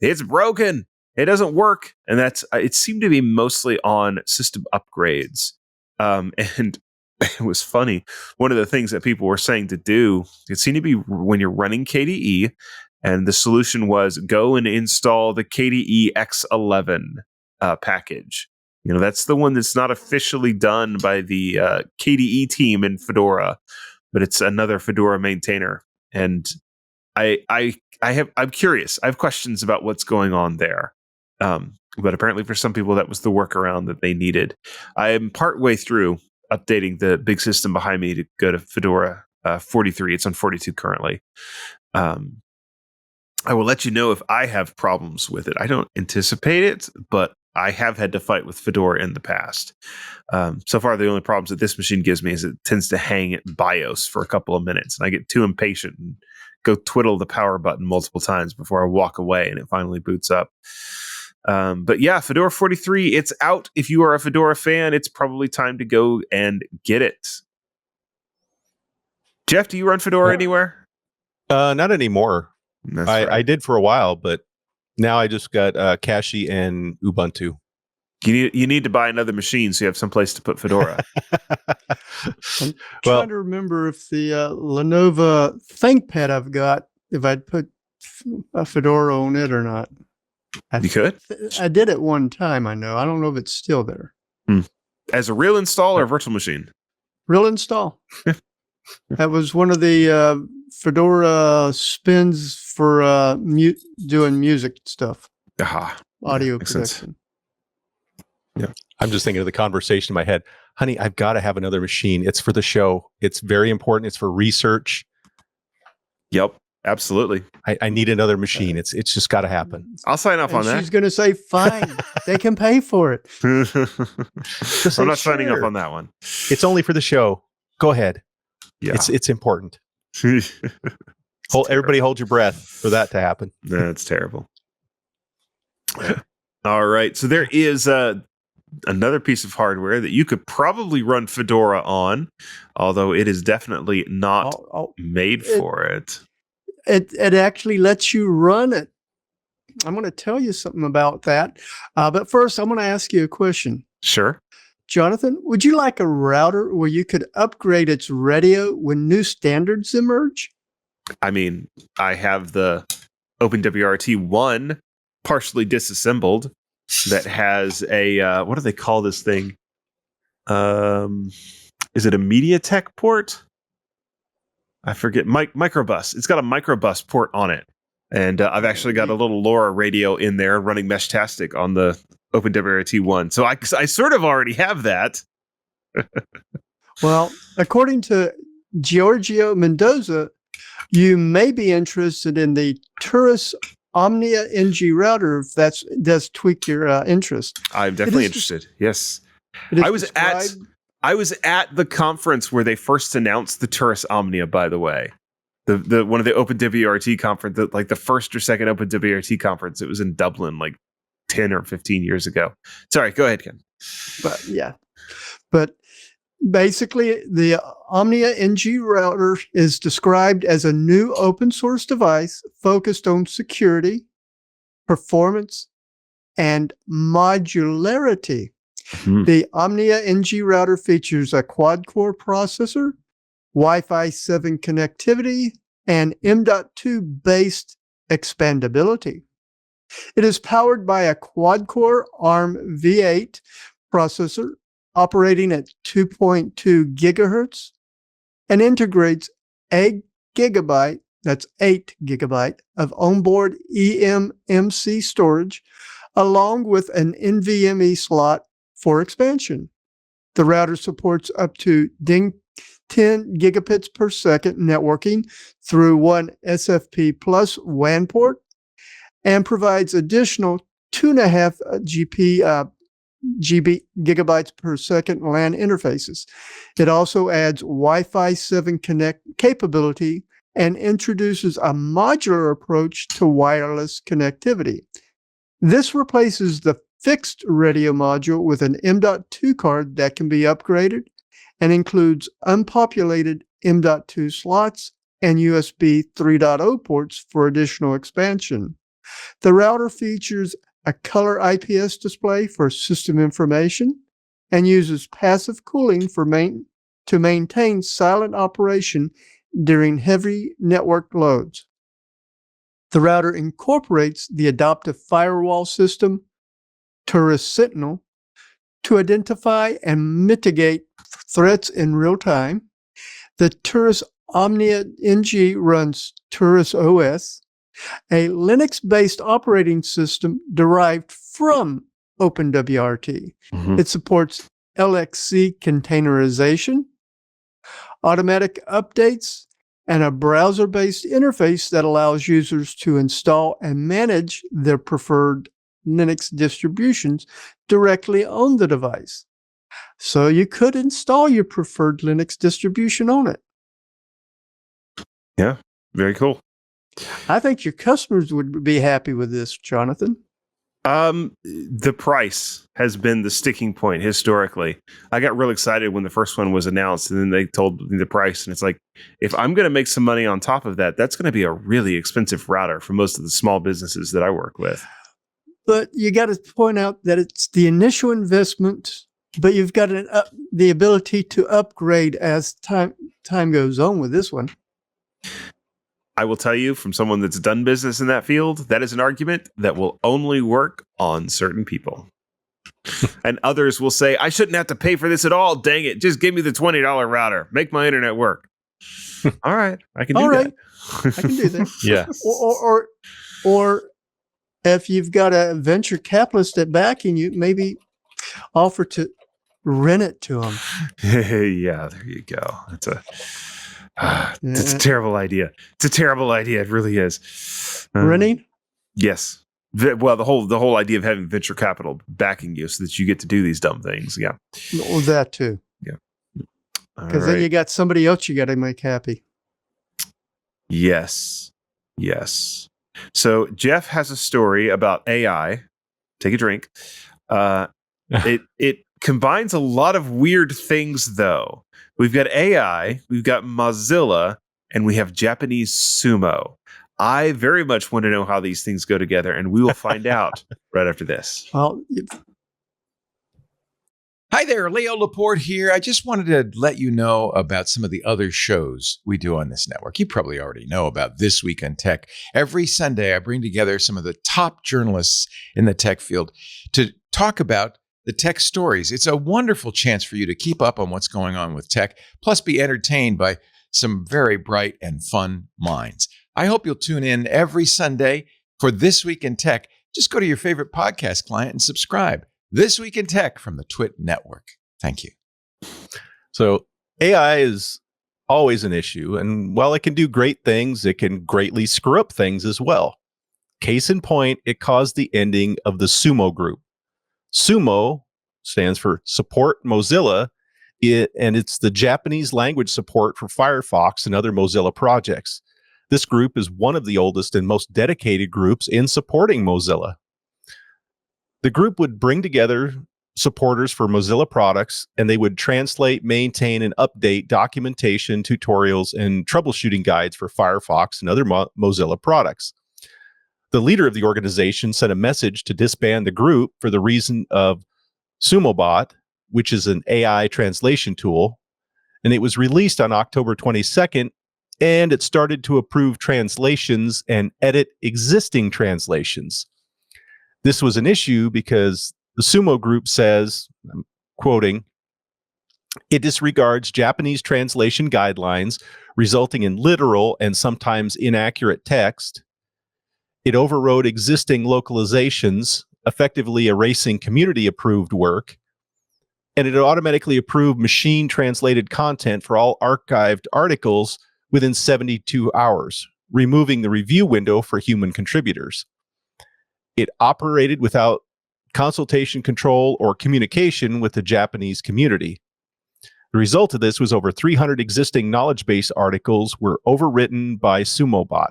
it's broken, it doesn't work. And it seemed to be mostly on system upgrades. And it was funny. One of the things that people were saying to do, it seemed to be when you're running KDE, and the solution was go and install the KDE X11 package, That's the one that's not officially done by the KDE team in Fedora, but it's another Fedora maintainer. And I'm curious. I have questions about what's going on there. But apparently for some people, that was the workaround that they needed. I am partway through updating the big system behind me to go to Fedora 43. It's on 42 currently. I will let you know if I have problems with it. I don't anticipate it, but I have had to fight with Fedora in the past. So far, the only problems that this machine gives me is it tends to hang at BIOS for a couple of minutes, and I get too impatient and go twiddle the power button multiple times before I walk away, and it finally boots up. But yeah, Fedora 43, it's out. If you are a Fedora fan, it's probably time to go and get it. Jeff, do you run Fedora anywhere? Not anymore. Right. I did for a while, but now I just got Cashy and Ubuntu. You need to buy another machine so you have someplace to put Fedora. I'm trying to remember if the Lenovo ThinkPad I've got, if I'd put a Fedora on it or not. You could? I did it one time, I know. I don't know if it's still there. As a real install or a virtual machine? Real install. That was one of the Fedora spins for doing music stuff. Audio production. Yeah. I'm just thinking of the conversation in my head. Honey, I've got to have another machine. It's for the show. It's very important. It's for research. Yep, absolutely. I need another machine. It's just got to happen. I'll sign off on that. She's going to say, fine, they can pay for it. I'm not signing up on that one. It's only for the show. Go ahead. Yeah. It's important. Everybody hold your breath for that to happen. That's terrible. All right. So there is another piece of hardware that you could probably run Fedora on, although it is definitely not made for it. It actually lets you run it. I'm going to tell you something about that. But first, I'm going to ask you a question. Sure. Jonathan, would you like a router where you could upgrade its radio when new standards emerge? I mean, I have the OpenWRT1 partially disassembled that has a, what do they call this thing? Is it a MediaTek port? I forget. Microbus. It's got a microbus port on it. And I've actually got a little LoRa radio in there running Meshtastic on the OpenWRT1. So I sort of already have that. Well, according to Giorgio Mendoza, you may be interested in the Turris Omnia NG router if that does tweak your interest. I'm definitely interested. Yes. I was at the conference where they first announced the Turris Omnia, by the way. The one of the OpenWRT conference, like the first or second OpenWRT conference. It was in Dublin like 10 or 15 years ago. Sorry, go ahead, Ken. But basically, the Omnia NG router is described as a new open source device focused on security, performance, and modularity. The Omnia NG router features a quad-core processor, Wi-Fi 7 connectivity, and M.2 based expandability. It is powered by a quad-core ARM V8 processor operating at 2.2 gigahertz and integrates 8 gigabyte, that's 8 gigabyte of onboard eMMC storage, along with an NVMe slot for expansion. The router supports up to 10 gigabits per second networking through one SFP plus WAN port and provides additional 2.5 gigabytes per second LAN interfaces. It also adds Wi-Fi 7 connect capability and introduces a modular approach to wireless connectivity. This replaces the fixed radio module with an M.2 card that can be upgraded and includes unpopulated M.2 slots and USB 3.0 ports for additional expansion. The router features a color IPS display for system information and uses passive cooling to maintain silent operation during heavy network loads. The router incorporates the adaptive firewall system, Turris Sentinel, to identify and mitigate threats in real time. The Turris Omnia NG runs Turris OS, a Linux-based operating system derived from OpenWRT. Mhm. It supports LXC containerization, automatic updates, and a browser-based interface that allows users to install and manage their preferred Linux distributions directly on the device. So you could install your preferred Linux distribution on it. Yeah, very cool. I think your customers would be happy with this, Jonathan. The price has been the sticking point historically. I got real excited when the first one was announced, and then they told me the price, and it's like, if I'm going to make some money on top of that, that's going to be a really expensive router for most of the small businesses that I work with. But you got to point out that it's the initial investment, but you've got the ability to upgrade as time goes on with this one. I will tell you, from someone that's done business in that field, that is an argument that will only work on certain people. And others will say, I shouldn't have to pay for this at all. Dang it. Just give me the $20 router. Make my internet work. All right. I can do that. I can do that. Yeah. Or if you've got a venture capitalist that backing you, maybe offer to rent it to them. Yeah, there you go. It's a terrible idea. It's a terrible idea. It really is. Renting? Yes. Well, the whole idea of having venture capital backing you so that you get to do these dumb things. Yeah. Well, that too. Yeah. Because then you got somebody else you got to make happy. Yes. So Jeff has a story about AI. Take a drink. It combines a lot of weird things, though. We've got AI, we've got Mozilla, and we have Japanese sumo. I very much want to know how these things go together, and we will find out right after this. Well, Hi there, Leo Laporte here. I just wanted to let you know about some of the other shows we do on this network. You probably already know about This Week in Tech. Every Sunday, I bring together some of the top journalists in the tech field to talk about the tech stories. It's a wonderful chance for you to keep up on what's going on with tech, plus be entertained by some very bright and fun minds. I hope you'll tune in every Sunday for This Week in Tech. Just go to your favorite podcast client and subscribe. This Week in Tech from the TWiT network. Thank you. So AI is always an issue, and while it can do great things, it can greatly screw up things as well. Case in point, it caused the ending of the Sumo group. Sumo stands for Support Mozilla, and it's the Japanese language support for Firefox and other Mozilla projects. This group is one of the oldest and most dedicated groups in supporting Mozilla. The group would bring together supporters for Mozilla products, and they would translate, maintain, and update documentation, tutorials, and troubleshooting guides for Firefox and other Mozilla products. The leader of the organization sent a message to disband the group for the reason of SumoBot, which is an AI translation tool, and it was released on October 22nd, and it started to approve translations and edit existing translations. This was an issue because the Sumo group says, I'm quoting, it disregards Japanese translation guidelines, resulting in literal and sometimes inaccurate text. It overrode existing localizations, effectively erasing community-approved work, and it automatically approved machine-translated content for all archived articles within 72 hours, removing the review window for human contributors. It operated without consultation, control, or communication with the Japanese community. The result of this was over 300 existing knowledge base articles were overwritten by SumoBot.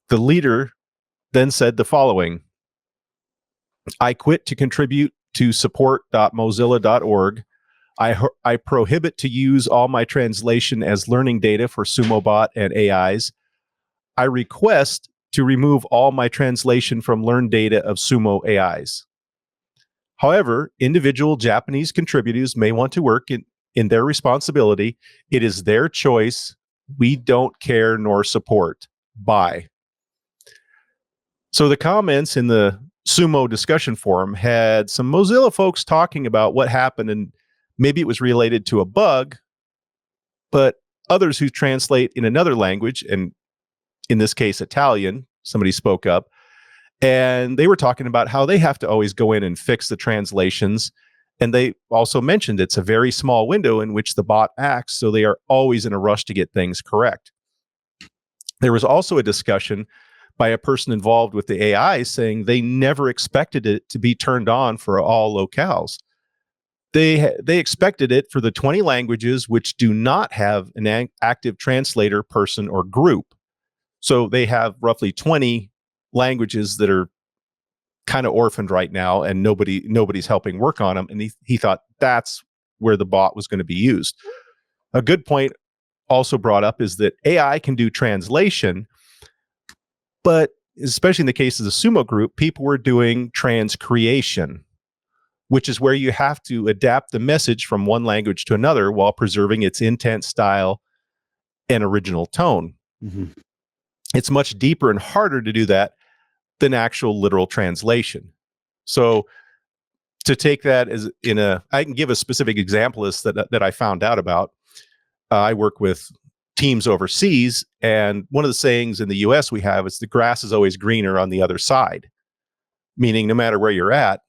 The leader then said the following: I quit to contribute to support.mozilla.org. I prohibit to use all my translation as learning data for SumoBot and AIs. I request to remove all my translation from learned data of Sumo AIs. However, individual Japanese contributors may want to work in their responsibility. It is their choice. We don't care nor support. Bye. So the comments in the Sumo discussion forum had some Mozilla folks talking about what happened, and maybe it was related to a bug, but others who translate in another language, and in this case, Italian, somebody spoke up, and they were talking about how they have to always go in and fix the translations. And they also mentioned it's a very small window in which the bot acts, so they are always in a rush to get things correct. There was also a discussion by a person involved with the AI saying they never expected it to be turned on for all locales. They expected it for the 20 languages which do not have an active translator person or group. So they have roughly 20 languages that are kind of orphaned right now, and nobody's helping work on them. And he thought that's where the bot was going to be used. A good point also brought up is that AI can do translation, but especially in the case of the Sumo group, people were doing transcreation, which is where you have to adapt the message from one language to another while preserving its intent, style, and original tone. Mm-hmm. It's much deeper and harder to do that than actual literal translation. So to take that as I can give a specific example that I found out about. I work with teams overseas, and one of the sayings in the US we have is the grass is always greener on the other side, meaning no matter where you're at,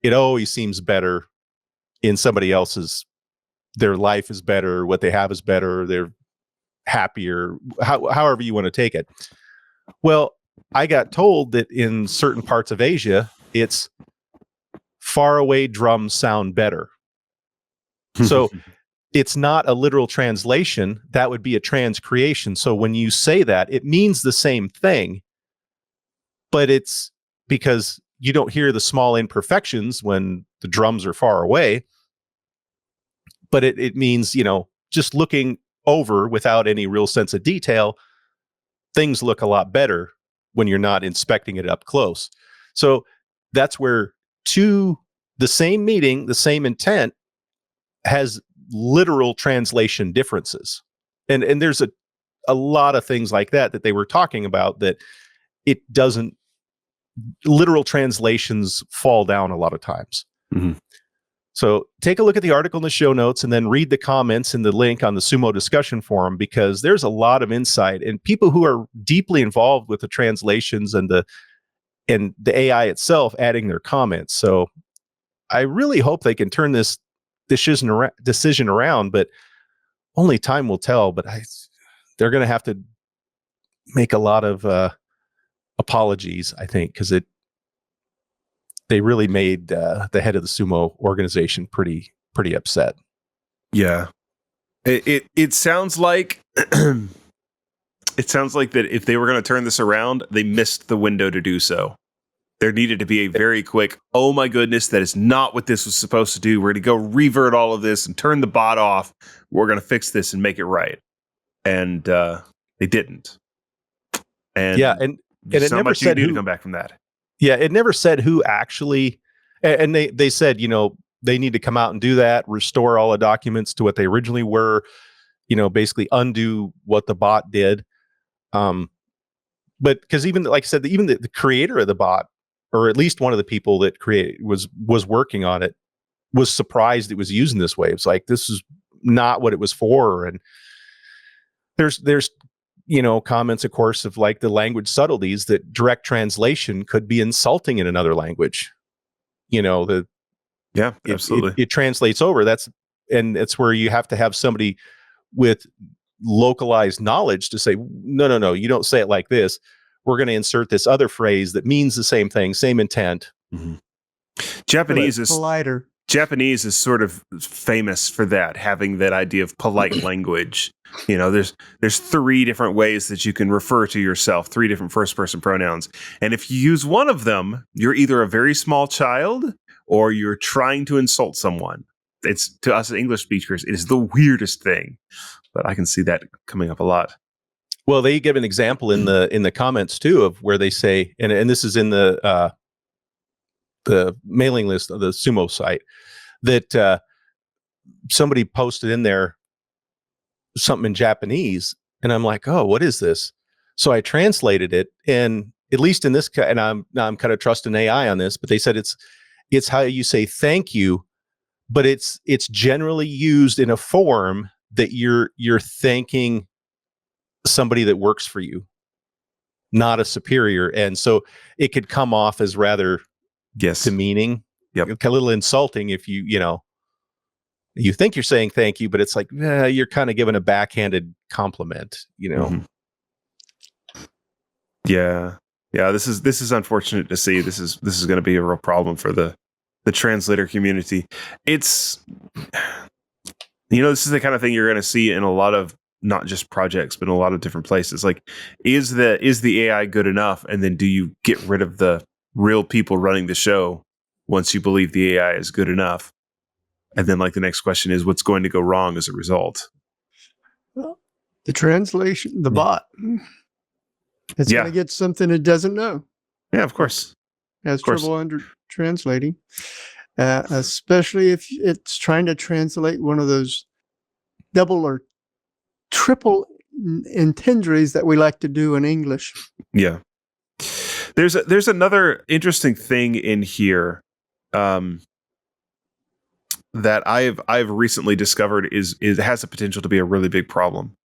it always seems better in somebody else's, their life is better, what they have is better, they're happier, however you want to take it. Well, I got told that in certain parts of Asia, it's far away drums sound better. So it's not a literal translation. That would be a transcreation. So when you say that, it means the same thing, but it's because you don't hear the small imperfections when the drums are far away. But it means, just looking over without any real sense of detail, things look a lot better when you're not inspecting it up close. So that's where the same meaning, the same intent has literal translation differences. And there's a lot of things like that they were talking about that it doesn't, literal translations fall down a lot of times. Mm-hmm. So take a look at the article in the show notes and then read the comments in the link on the Sumo discussion forum, because there's a lot of insight and people who are deeply involved with the translations and the AI itself adding their comments. So I really hope they can turn this decision around, but only time will tell. But they're going to have to make a lot of apologies, I think, because they really made the head of the Sumo organization pretty upset. Yeah, it sounds like that if they were going to turn this around, they missed the window to do so. There needed to be a very quick, oh my goodness, that is not what this was supposed to do. We're going to go revert all of this and turn the bot off. We're going to fix this and make it right. And they didn't. And yeah, and it never said who to come back from that. Yeah, it never said who actually, and they said, they need to come out and do that, restore all the documents to what they originally were, basically undo what the bot did. But because even, like I said, even the creator of the bot, or at least one of the people that was working on it, was surprised it was using this way. It's like, this is not what it was for. And there's comments, of course, of like the language subtleties that direct translation could be insulting in another language. Absolutely. It translates over. And it's where you have to have somebody with localized knowledge to say, no, you don't say it like this. We're going to insert this other phrase that means the same thing, same intent. Mm-hmm. Japanese is politer. Japanese is sort of famous for that, having that idea of polite language. There's 3 different ways that you can refer to yourself, 3 different first-person pronouns. And if you use one of them, you're either a very small child or you're trying to insult someone. It's, to us English speakers, it is the weirdest thing. But I can see that coming up a lot. Well, they give an example in the comments too of where they say, and this is in the mailing list of the Sumo site, that somebody posted in there something in Japanese, and I'm like, oh, what is this? So I translated it, and at least in this, and I'm kind of trusting AI on this, but they said it's how you say thank you, but it's generally used in a form that you're thanking somebody that works for you, not a superior, and so it could come off as rather demeaning, a little insulting if you think you're saying thank you, but it's like you're kind of giving a backhanded compliment, Yeah. This is unfortunate to see. This is going to be a real problem for the translator community. It's this is the kind of thing you're going to see in a lot of not just projects, but in a lot of different places. Like, is the AI good enough? And then do you get rid of the real people running the show once you believe the AI is good enough? And then, like, the next question is, what's going to go wrong as a result? The translation, the bot. It's going to get something it doesn't know. Yeah, of course. It has trouble under translating, especially if it's trying to translate one of those double or triple entendres that we like to do in English. Yeah. There's another interesting thing in here that I've recently discovered is has the potential to be a really big problem.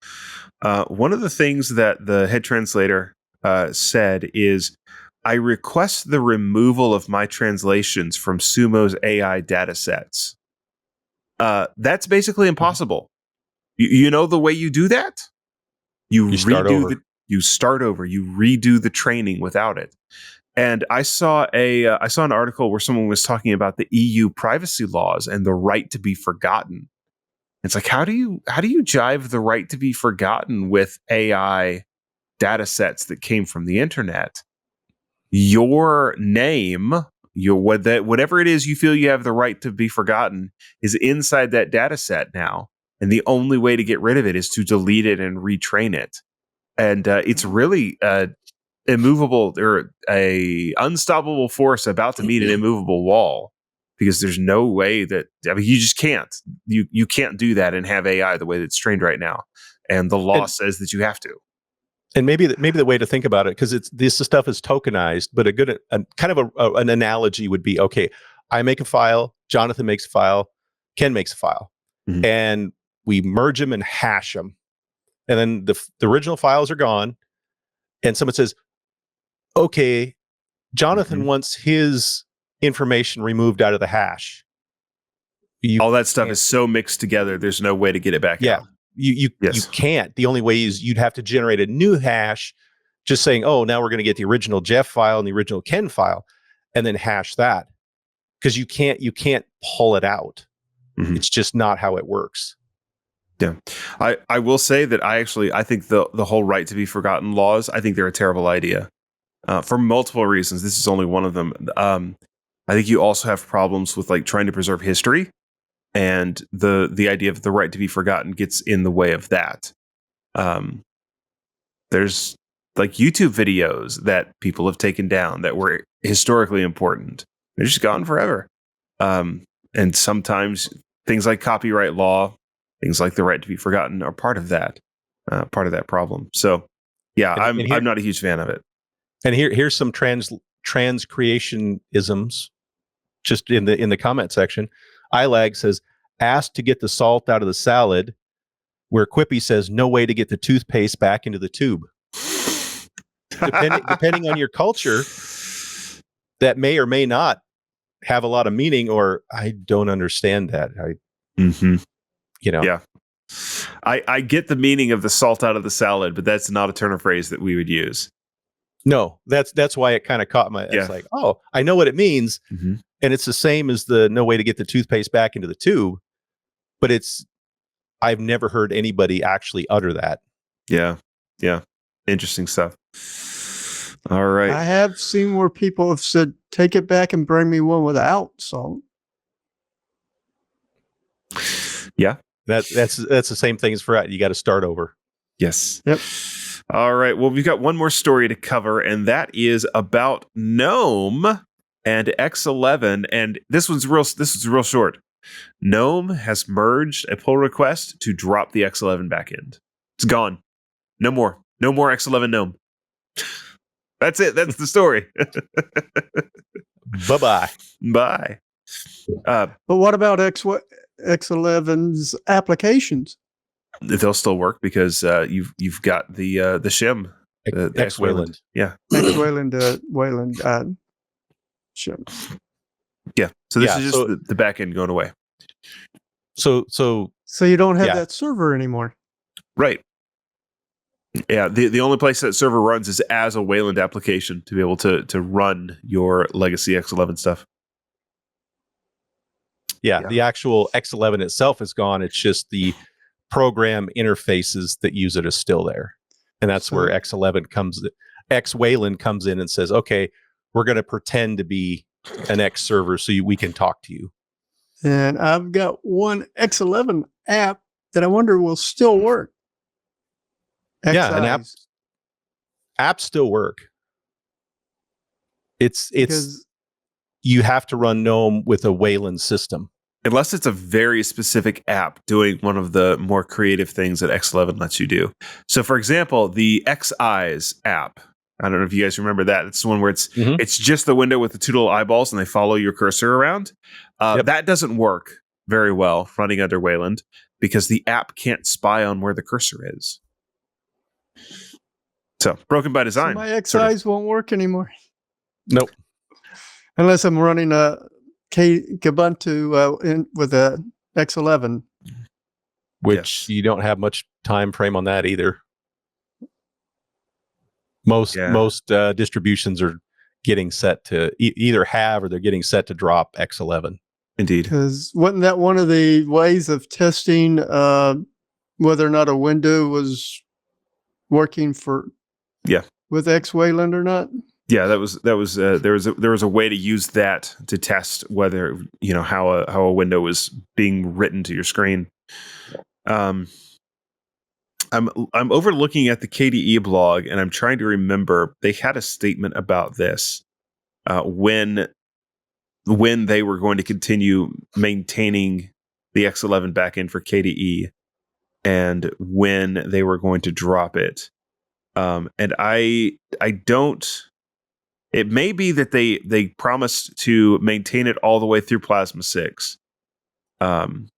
One of the things that the head translator said is, I request the removal of my translations from Sumo's AI datasets. That's basically impossible. You know the way you do that? You start over. You redo the training without it. And I saw an article where someone was talking about the EU privacy laws and the right to be forgotten. It's like, how do you jive the right to be forgotten with AI data sets that came from the internet? Your name, whatever it is you feel you have the right to be forgotten, is inside that data set now. And the only way to get rid of it is to delete it and retrain it. And it's really immovable, or a unstoppable force about to meet an immovable wall, because there's no way that, you just can't. You can't do that and have AI the way that it's trained right now. And the law says that you have to. And maybe the way to think about it, because this stuff is tokenized, but an analogy would be, okay, I make a file, Jonathan makes a file, Ken makes a file, and we merge them and hash them. And then the original files are gone, and someone says, okay, Jonathan wants his information removed out of the hash. All that stuff is so mixed together, there's no way to get it back out. You can't. The only way is you'd have to generate a new hash, just saying, oh, now we're going to get the original Jeff file and the original Ken file, and then hash that, because you can't pull it out. It's just not how it works. Yeah, I will say that I think the whole right to be forgotten laws, I think they're a terrible idea for multiple reasons. This is only one of them. I think you also have problems with, like, trying to preserve history. And the idea of the right to be forgotten gets in the way of that. There's, like, YouTube videos that people have taken down that were historically important. They're just gone forever. And sometimes things like copyright law, things like the right to be forgotten, are part of that problem. So, yeah, I'm not a huge fan of it. And here's some trans creationisms, just in the comment section. iLag says, asked to get the salt out of the salad, where Quippy says, no way to get the toothpaste back into the tube. Depending on your culture, that may or may not have a lot of meaning, or I don't understand that. Yeah. I get the meaning of the salt out of the salad, but that's not a turn of phrase that we would use. No, that's why it kind of caught my. It's like, oh, I know what it means, and it's the same as the no way to get the toothpaste back into the tube, but I've never heard anybody actually utter that. Yeah, interesting stuff. All right, I have seen where people have said, "Take it back and bring me one without salt." Yeah, that's the same thing as for you got to start over. Yes. Yep. All right. Well, we've got one more story to cover, and that is about Gnome and X11. And this was real short. Gnome has merged a pull request to drop the X11 backend. It's gone. No more X11 Gnome. That's it. That's the story. Bye-bye. Bye. But what about X11's applications? They'll still work because you've got the shim. The X-Wayland. Yeah. Wayland shim. Yeah. So this is just the back end going away. So you don't have that server anymore. Right. Yeah. The only place that server runs is as a Wayland application to be able to run your legacy X11 stuff. Yeah, the actual X11 itself is gone. It's just the program interfaces that use it is still there. And that's where X-Wayland comes in and says, okay, we're going to pretend to be an X server so we can talk to you. And I've got one X11 app that I wonder will still work. Yeah, an apps still work. It's you have to run GNOME with a Wayland system. Unless it's a very specific app doing one of the more creative things that X11 lets you do. So, for example, the XEyes app. I don't know if you guys remember that. It's the one where it's just the window with the two little eyeballs and they follow your cursor around. That doesn't work very well running under Wayland because the app can't spy on where the cursor is. So, broken by design. So my XEyes won't work anymore. Nope. Unless I'm running a Kubuntu with a X11. Which you don't have much time frame on that either. Most distributions are getting set to either have or they're getting set to drop X11. Indeed. Because wasn't that one of the ways of testing whether or not a window was working with X-Wayland or not? Yeah, there was a way to use that to test whether how a window was being written to your screen. I'm overlooking at the KDE blog and I'm trying to remember they had a statement about this when they were going to continue maintaining the X11 backend for KDE and when they were going to drop it. And I don't. It may be that they promised to maintain it all the way through Plasma 6. And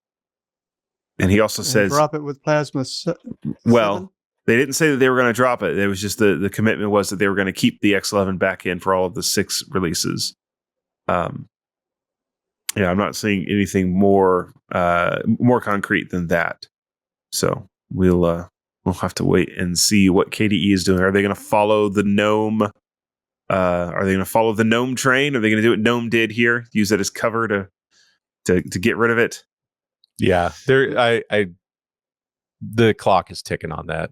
he also says drop it with Plasma 7. Well, they didn't say that they were going to drop it. It was just the commitment was that they were going to keep the X11 back in for all of the 6 releases. I'm not seeing anything more concrete than that. So we'll have to wait and see what KDE is doing. Are they going to follow the Gnome? Are they going to follow the Gnome train? Are they going to do what Gnome did here? Use it as cover to get rid of it? Yeah, the clock is ticking on that.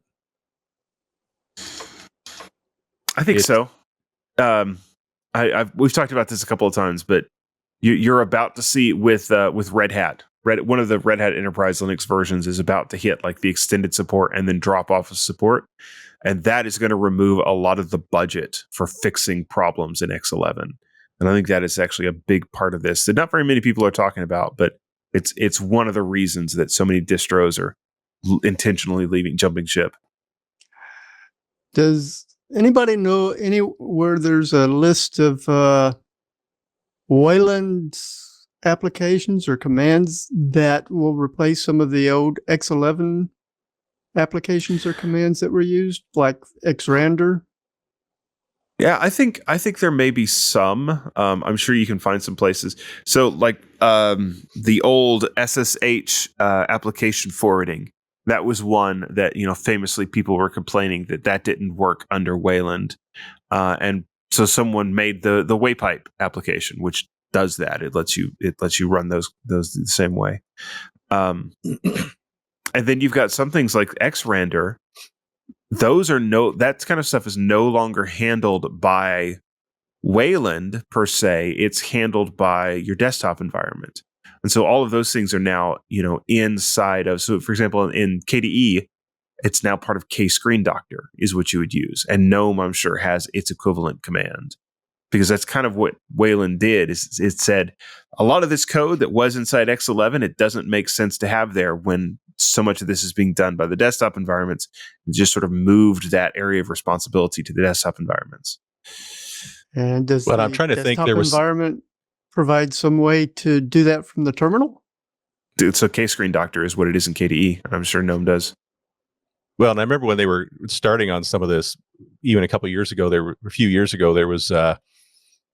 I think so. We've talked about this a couple of times, but you're about to see with Red Hat. One of the Red Hat Enterprise Linux versions is about to hit like the extended support and then drop off of support. And that is going to remove a lot of the budget for fixing problems in X11. And I think that is actually a big part of this that not very many people are talking about, but it's one of the reasons that so many distros are intentionally jumping ship. Does anybody know anywhere there's a list of Wayland applications or commands that will replace some of the old X11 applications or commands that were used, like xrandr? Yeah, I think there may be some. I'm sure you can find some places. So, like the old SSH application forwarding, that was one that famously people were complaining that didn't work under Wayland, and so someone made the Waypipe application, which does that. It lets you run those the same way. And then you've got some things like xrandr. That kind of stuff is no longer handled by Wayland per se. It's handled by your desktop environment. And so all of those things are now, inside of, so for example, in KDE, it's now part of KScreenDoctor is what you would use. And GNOME, I'm sure, has its equivalent command. Because that's kind of what Wayland did. Is it said a lot of this code that was inside X11, it doesn't make sense to have there when so much of this is being done by the desktop environments. It just sort of moved that area of responsibility to the desktop environments. And does But the I'm trying to think, desktop there was environment provide some way to do that from the terminal? Dude, so K-Screen Doctor is what it is in KDE. I'm sure Gnome does. Well, and I remember when they were starting on some of this, even a few years ago, there was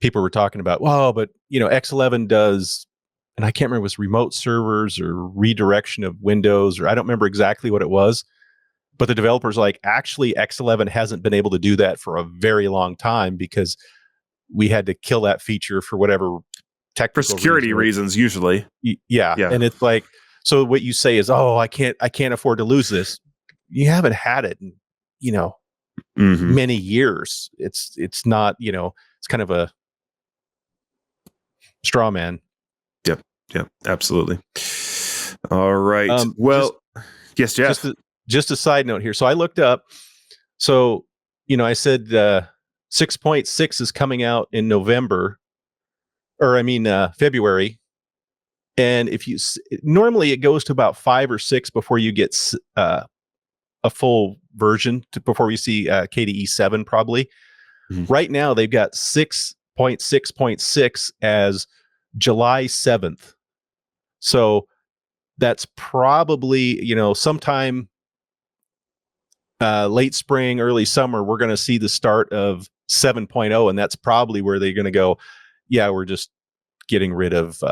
people were talking about, well, but X11 does, and I can't remember if it was remote servers or redirection of Windows, or I don't remember exactly what it was. But the developers like, actually, X11 hasn't been able to do that for a very long time because we had to kill that feature for whatever technical for security reasons usually. Yeah. And it's like, so what you say is, oh, I can't afford to lose this. You haven't had it in, many years. It's not, it's kind of a straw man. Yep, absolutely. All right. Yes, Jeff. Just a side note here. So I looked up. So, I said 6.6 is coming out in February. And if you normally it goes to about 5 or 6 before you get a full version before we see KDE 7 probably. Mm-hmm. Right now they've got 6.6.6 as July 7th. So that's probably, sometime late spring, early summer, we're going to see the start of 7.0. And that's probably where they're going to go, yeah, we're just getting rid of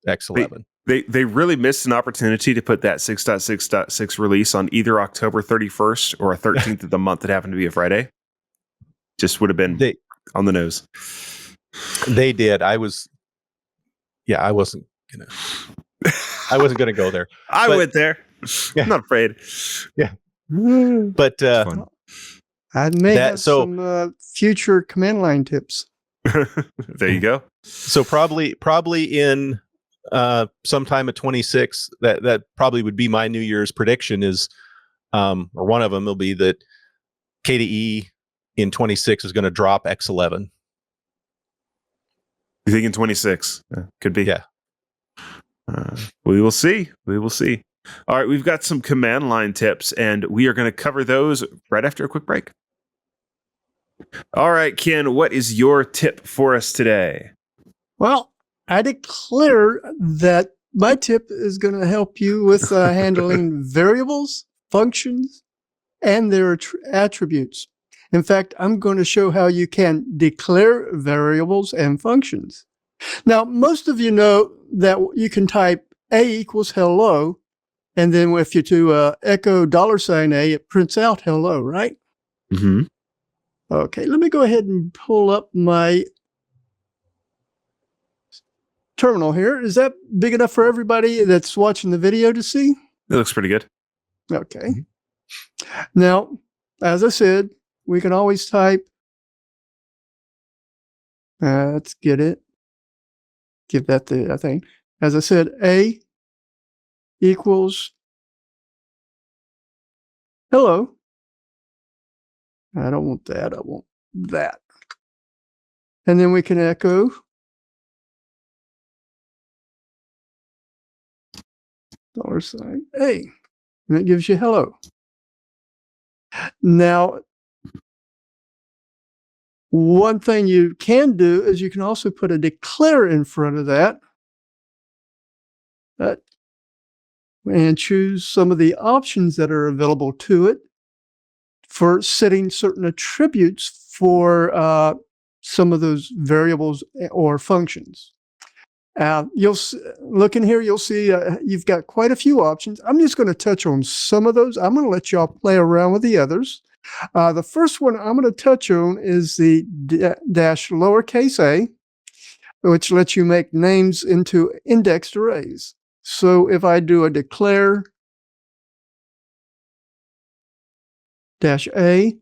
X11. They really missed an opportunity to put that 6.6.6 release on either October 31st or a 13th of the month that happened to be a Friday. Just would have been on the nose. They did. I wasn't gonna go there. I went there. Yeah. I'm not afraid. Yeah. But I may have some future command line tips. There you go. So probably in sometime at 26, that probably would be my New Year's prediction is, or one of them will be that KDE in 26 is going to drop X11. You think in 26? Could be. Yeah. We will see. All right, we've got some command line tips, and we are going to cover those right after a quick break. All right, Ken, what is your tip for us today? Well, I declare that my tip is going to help you with handling variables, functions, and their attributes. In fact, I'm going to show how you can declare variables and functions. Now, most of you know that you can type A equals hello, and then if you do echo $A, it prints out hello, right? Mm-hmm. Okay, let me go ahead and pull up my terminal here. Is that big enough for everybody that's watching the video to see? It looks pretty good. Okay. Now, as I said, we can always type, let's get it. Give that the thing. As I said, A equals hello. I don't want that. I want that. And then we can echo $A, and it gives you hello. Now, one thing you can do is you can also put a declare in front of that and choose some of the options that are available to it for setting certain attributes for some of those variables or functions. You'll look in here, you'll see you've got quite a few options. I'm just going to touch on some of those. I'm going to let y'all play around with the others. The first one I'm going to touch on is the dash lowercase a, which lets you make names into indexed arrays. So if I do a declare dash a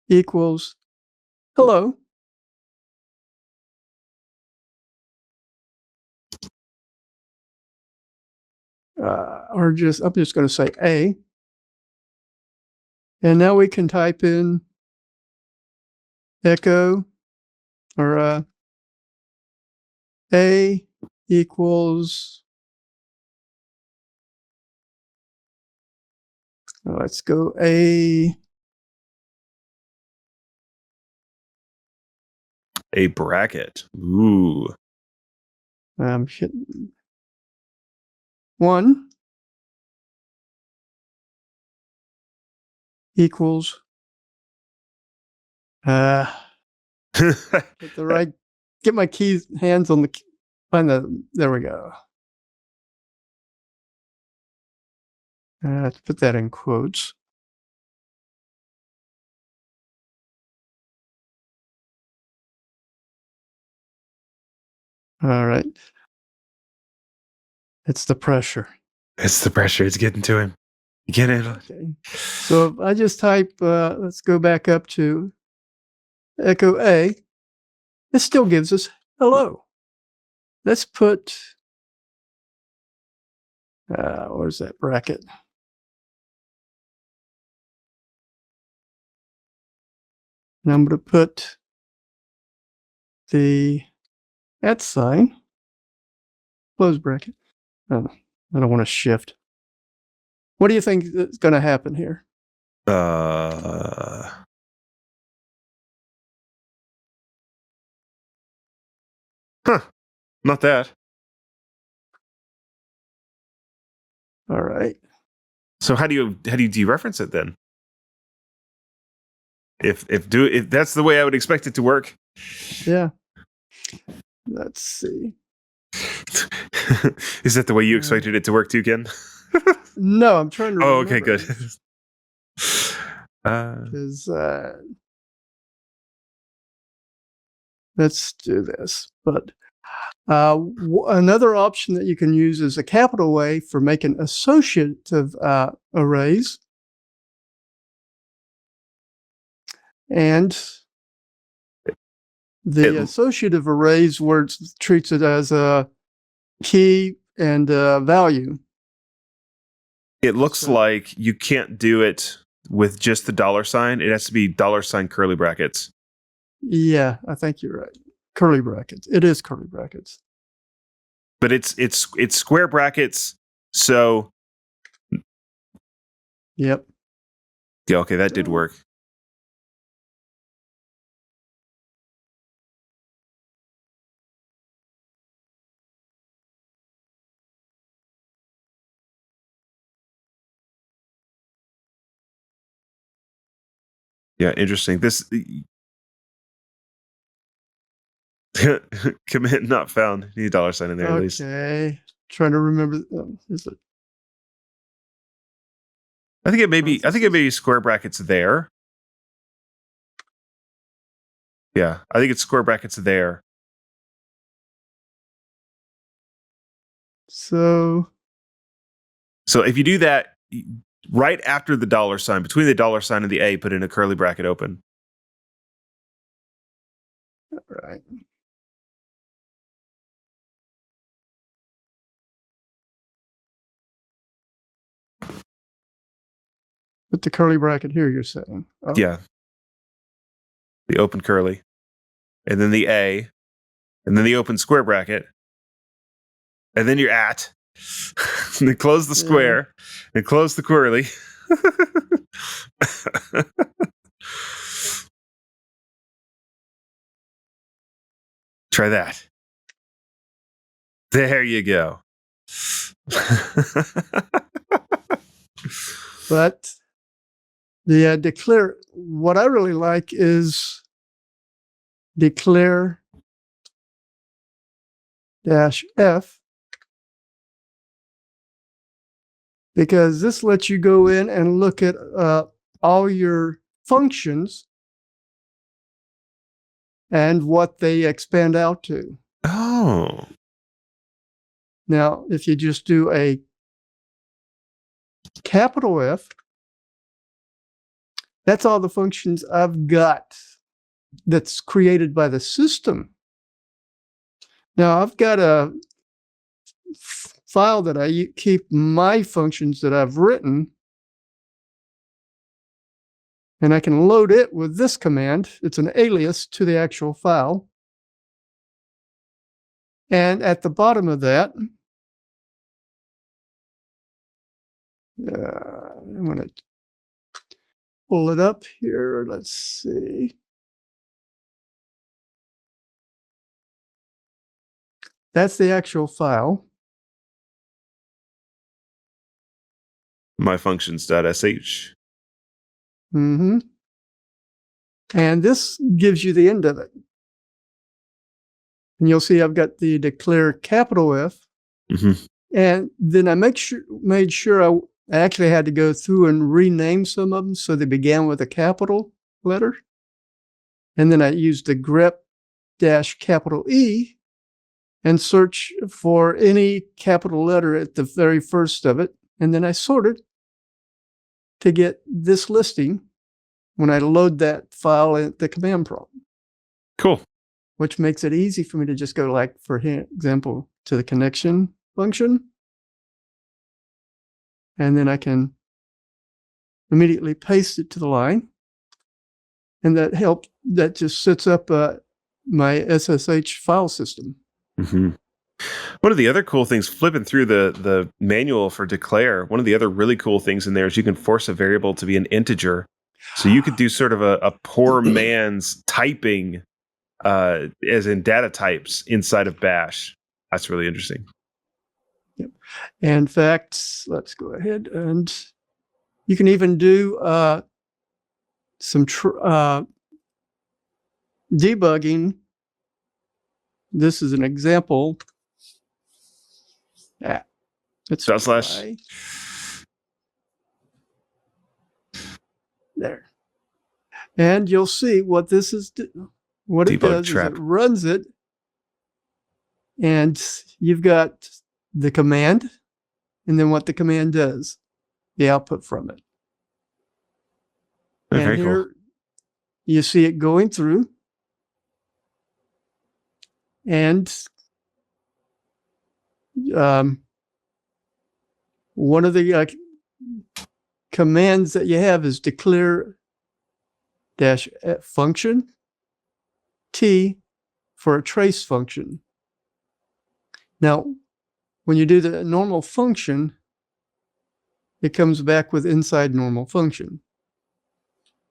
equals hello, I'm just going to say A. And now we can type in echo or A equals, let's go A A bracket. Ooh. I'm hitting 1 equals get the right, get my keys, hands on the, find the, there we go. Let's put that in quotes. All right. It's the pressure. It's the pressure. It's getting to him. Get it. Okay. So if I just type, let's go back up to echo A, it still gives us hello. Let's put, where's that bracket? And I'm going to put the @ sign, close bracket. Oh, I don't want to shift. What do you think is going to happen here? Huh. Not that. All right. So how do you dereference it then? If that's the way I would expect it to work. Yeah. Let's see. Is that the way you expected it to work too, Ken? No, I'm trying to Oh, remember. okay, good. Because let's do this. But another option that you can use is a capital A for making associative arrays. And the associative arrays where it treats it as a key and value. It looks like you can't do it with just the $sign. It has to be $sign curly brackets. Yeah, I think you're right. Curly brackets. It is curly brackets. But it's square brackets. So yep. Yeah, okay, that did work. Yeah, interesting. This commit not found. Need a $sign in there at least. Okay. Trying to remember. Is it? I think it may be square brackets there. Yeah, I think it's square brackets there. So if you do that right after the $sign, between the $sign and the A, put in a curly bracket open. All right. Put the curly bracket here, you're saying? Oh. Yeah. The open curly. And then the A. And then the open square bracket. And then you're at. And then close the square. And close the curly. Try that. There you go. But the declare, what I really like is declare -F, because this lets you go in and look at all your functions and what they expand out to. Oh. Now, if you just do a capital F, that's all the functions I've got that's created by the system. Now, I've got a file that I keep my functions that I've written, and I can load it with this command. It's an alias to the actual file. And at the bottom of that, I'm going to pull it up here. Let's see. that's the actual file. myfunctions.sh. Mm-hmm. And this gives you the end of it. And you'll see I've got the declare capital F. Mm-hmm. And then I made sure I actually had to go through and rename some of them so they began with a capital letter. And then I used the grep-capital E and search for any capital letter at the very first of it. And then I sorted to get this listing when I load that file at the command prompt. Cool. Which makes it easy for me to just go, like, for example, to the connection function. And then I can immediately paste it to the line. And that just sets up my SSH file system. Mm-hmm. One of the other cool things, flipping through the manual for declare, one of the other really cool things in there is you can force a variable to be an integer. So you could do sort of a poor man's typing as in data types inside of Bash. That's really interesting. Yep. And in fact, let's go ahead and you can even do some debugging. This is an example. Let's try. There. And you'll see what this is. What it does is it runs it, and you've got the command, and then what the command does, the output from it. Oh, and very here cool. You see it going through, and one of the commands that you have is declare -function T for a trace function. Now, when you do the normal function, it comes back with inside normal function.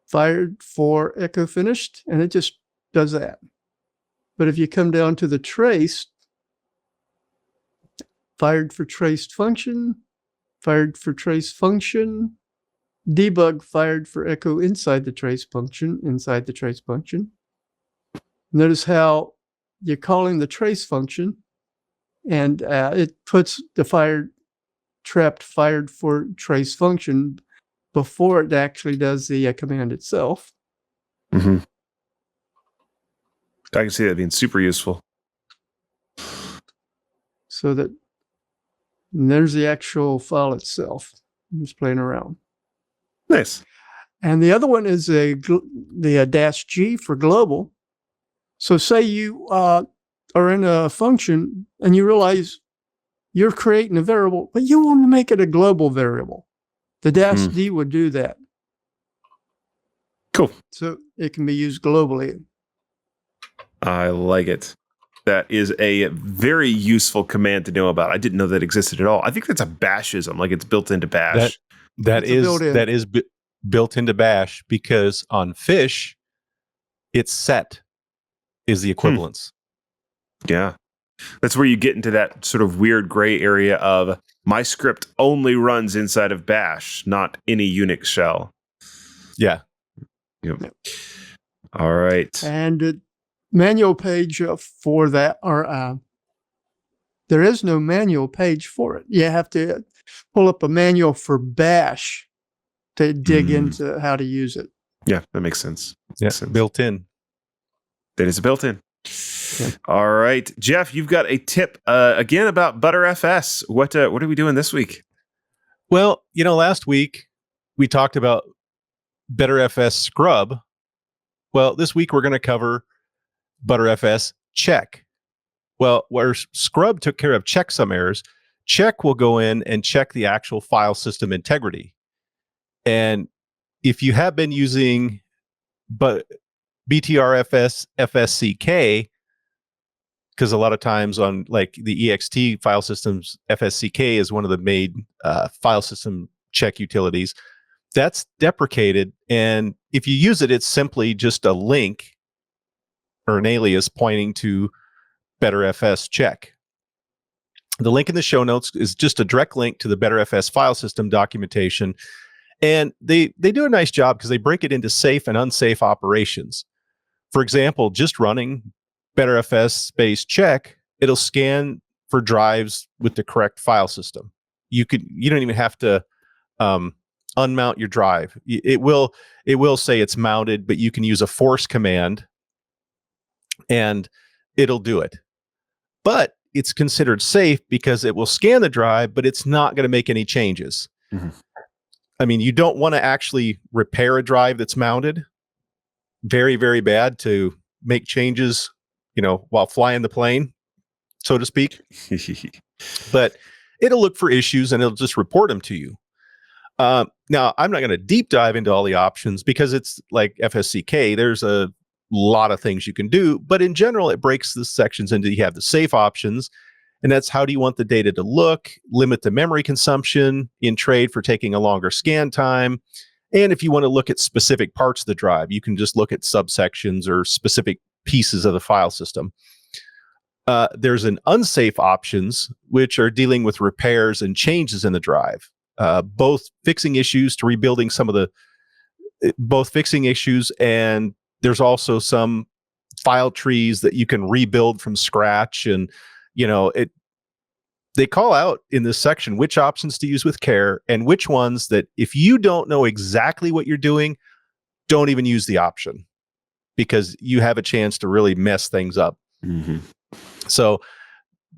Fired for echo finished, and it just does that. But if you come down to the trace, fired for traced function, fired for trace function, debug fired for echo inside the trace function, Notice how you're calling the trace function, and it puts the trapped fired for trace function before it actually does the command itself. Mm-hmm. I can see that being super useful. So that there's the actual file itself. I'm just playing around. Nice. And the other one is the -G for global. So say you are in a function and you realize you're creating a variable, but you want to make it a global variable. The -D would do that. Cool. So it can be used globally. I like it. That is a very useful command to know about. I didn't know that existed at all. I think that's a Bashism, like it's built into Bash. That is built into Bash, because on Fish, it's set is the equivalence. Yeah. That's where you get into that sort of weird gray area of my script only runs inside of Bash, not any Unix shell. Yeah. Yep. All right. And manual page for that, or there is no manual page for it. You have to pull up a manual for Bash to dig into how to use it. Yeah, that makes sense. Built in. That is built in. Yeah. All right, Jeff, you've got a tip again about ButterFS. What are we doing this week? Well, last week we talked about ButterFS Scrub. Well, this week we're going to cover ButterFS Check. Well, where Scrub took care of checksum errors, Check will go in and check the actual file system integrity. And if you have been using BTRFS FSCK, because a lot of times on like the ext file systems, FSCK is one of the main file system check utilities. That's deprecated. And if you use it, it's simply just a link or an alias pointing to ButterFS Check. The link in the show notes is just a direct link to the BetterFS file system documentation. And they do a nice job because they break it into safe and unsafe operations. For example, just running BetterFS space check, it'll scan for drives with the correct file system. You don't even have to unmount your drive. It will say it's mounted, but you can use a force command and it'll do it. But it's considered safe because it will scan the drive, but it's not going to make any changes. Mm-hmm. I mean, you don't want to actually repair a drive that's mounted. Very, very bad to make changes, while flying the plane, so to speak. But it'll look for issues and it'll just report them to you. Now, I'm not going to deep dive into all the options because it's like FSCK. There's a lot of things you can do, but in general, it breaks the sections into you have the safe options, and that's how do you want the data to look, limit the memory consumption in trade for taking a longer scan time. And if you want to look at specific parts of the drive, you can just look at subsections or specific pieces of the file system. There's an unsafe options, which are dealing with repairs and changes in the drive, both fixing issues to rebuilding both fixing issues, and there's also some file trees that you can rebuild from scratch. And, they call out in this section which options to use with care and which ones that if you don't know exactly what you're doing, don't even use the option because you have a chance to really mess things up. Mm-hmm. So,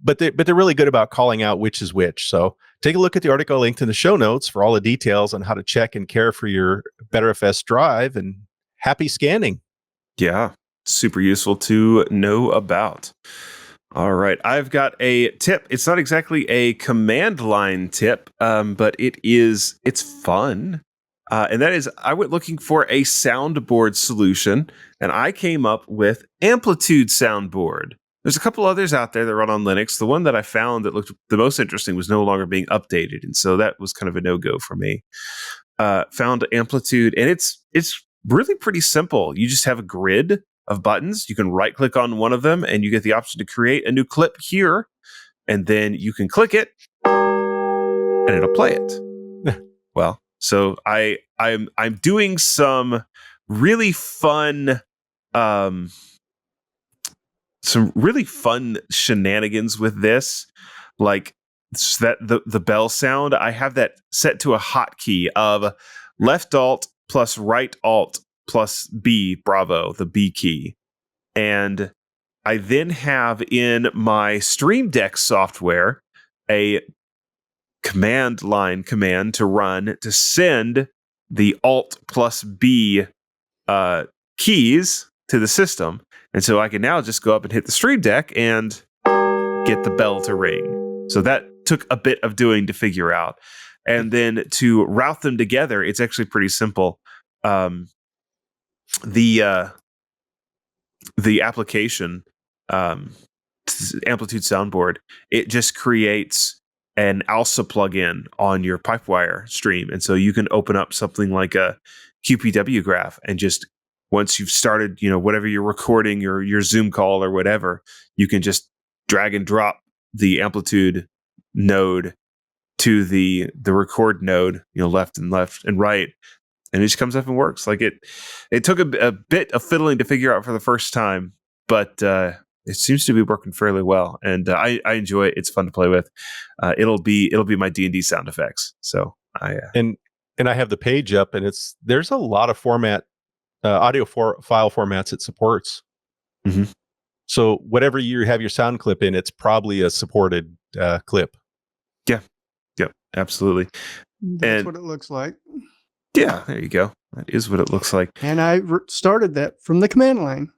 but they're really good about calling out which is which. So take a look at the article linked in the show notes for all the details on how to check and care for your BetterFS drive, and happy scanning. Yeah, super useful to know about. All right, I've got a tip. It's not exactly a command line tip, but it's fun. And that is, I went looking for a soundboard solution, and I came up with Amplitude Soundboard. There's a couple others out there that run on Linux. The one that I found that looked the most interesting was no longer being updated, and so that was kind of a no-go for me. Found Amplitude, and it's really pretty simple. You just have a grid of buttons. You can right-click on one of them, and you get the option to create a new clip here, and then you can click it, and it'll play it. Well, so I'm doing some really fun shenanigans with this, like that the bell sound. I have that set to a hotkey of left alt plus right alt plus B, bravo, the B key. And I then have in my Stream Deck software a command line command to run to send the alt plus B keys to the system. And so I can now just go up and hit the Stream Deck and get the bell to ring. So that took a bit of doing to figure out. And then to route them together, it's actually pretty simple. The application, Amplitude Soundboard, it just creates an ALSA plugin on your Pipewire stream. And so you can open up something like a QPW graph, and just once you've started, whatever you're recording, your Zoom call or whatever, you can just drag and drop the Amplitude node to the record node, left and right. And it just comes up and works. Like it took a bit of fiddling to figure out for the first time, but it seems to be working fairly well. And I enjoy it. It's fun to play with. It'll be my D&D sound effects. So and I have the page up, and there's a lot of audio file formats it supports. Mm-hmm. So whatever you have your sound clip in, it's probably a supported clip. Yeah. Yep. Absolutely. That's what it looks like. Yeah, there you go. That is what it looks like. And I started that from the command line.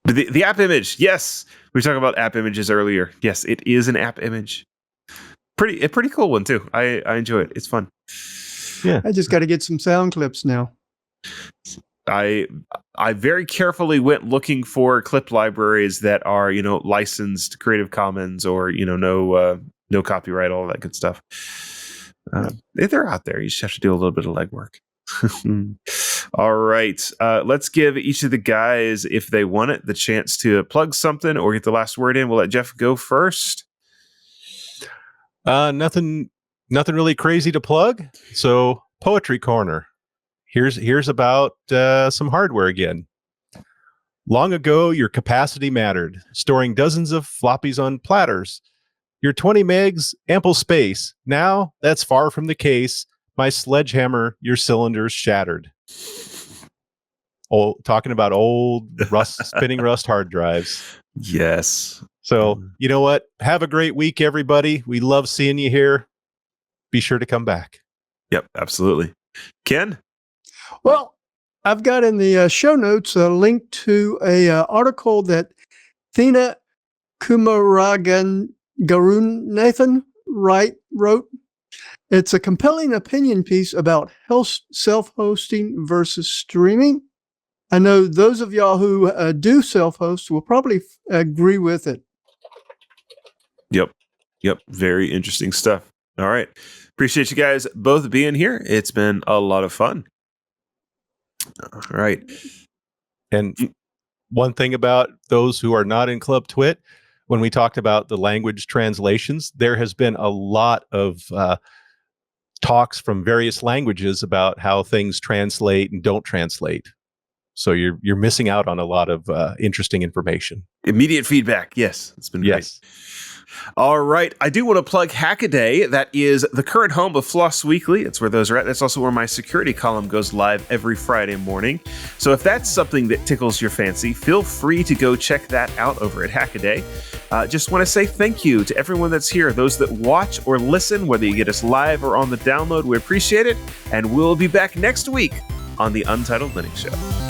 The app image, yes. We were talking about app images earlier. Yes, it is an app image. A pretty cool one too. I enjoy it. It's fun. Yeah. I just got to get some sound clips now. I very carefully went looking for clip libraries that are, licensed Creative Commons or, no copyright, all that good stuff. They're out there. You just have to do a little bit of legwork. All right. Let's give each of the guys, if they want it, the chance to plug something or get the last word in. We'll let Jeff go first. Nothing really crazy to plug. So Poetry Corner. Here's about some hardware again. Long ago, your capacity mattered, storing dozens of floppies on platters. Your 20 megs, ample space. Now, that's far from the case. My sledgehammer, your cylinders shattered. Talking about old spinning rust hard drives. Yes. So, you know what? Have a great week, everybody. We love seeing you here. Be sure to come back. Yep, absolutely. Ken? Well, I've got in the show notes a link to a article that Thina Kumaragarunnathan wrote. It's a compelling opinion piece about self-hosting versus streaming. I know those of y'all who do self-host will probably agree with it. Yep. Very interesting stuff. All right. Appreciate you guys both being here. It's been a lot of fun. All right. And one thing about those who are not in Club TWiT, when we talked about the language translations, there has been a lot of talks from various languages about how things translate and don't translate. So you're missing out on a lot of interesting information. Immediate feedback. Yes. It's been great. All right. I do want to plug Hackaday. That is the current home of Floss Weekly. That's where those are at. That's also where my security column goes live every Friday morning. So if that's something that tickles your fancy, feel free to go check that out over at Hackaday. Just want to say thank you to everyone that's here, those that watch or listen, whether you get us live or on the download. We appreciate it. And we'll be back next week on the Untitled Linux Show.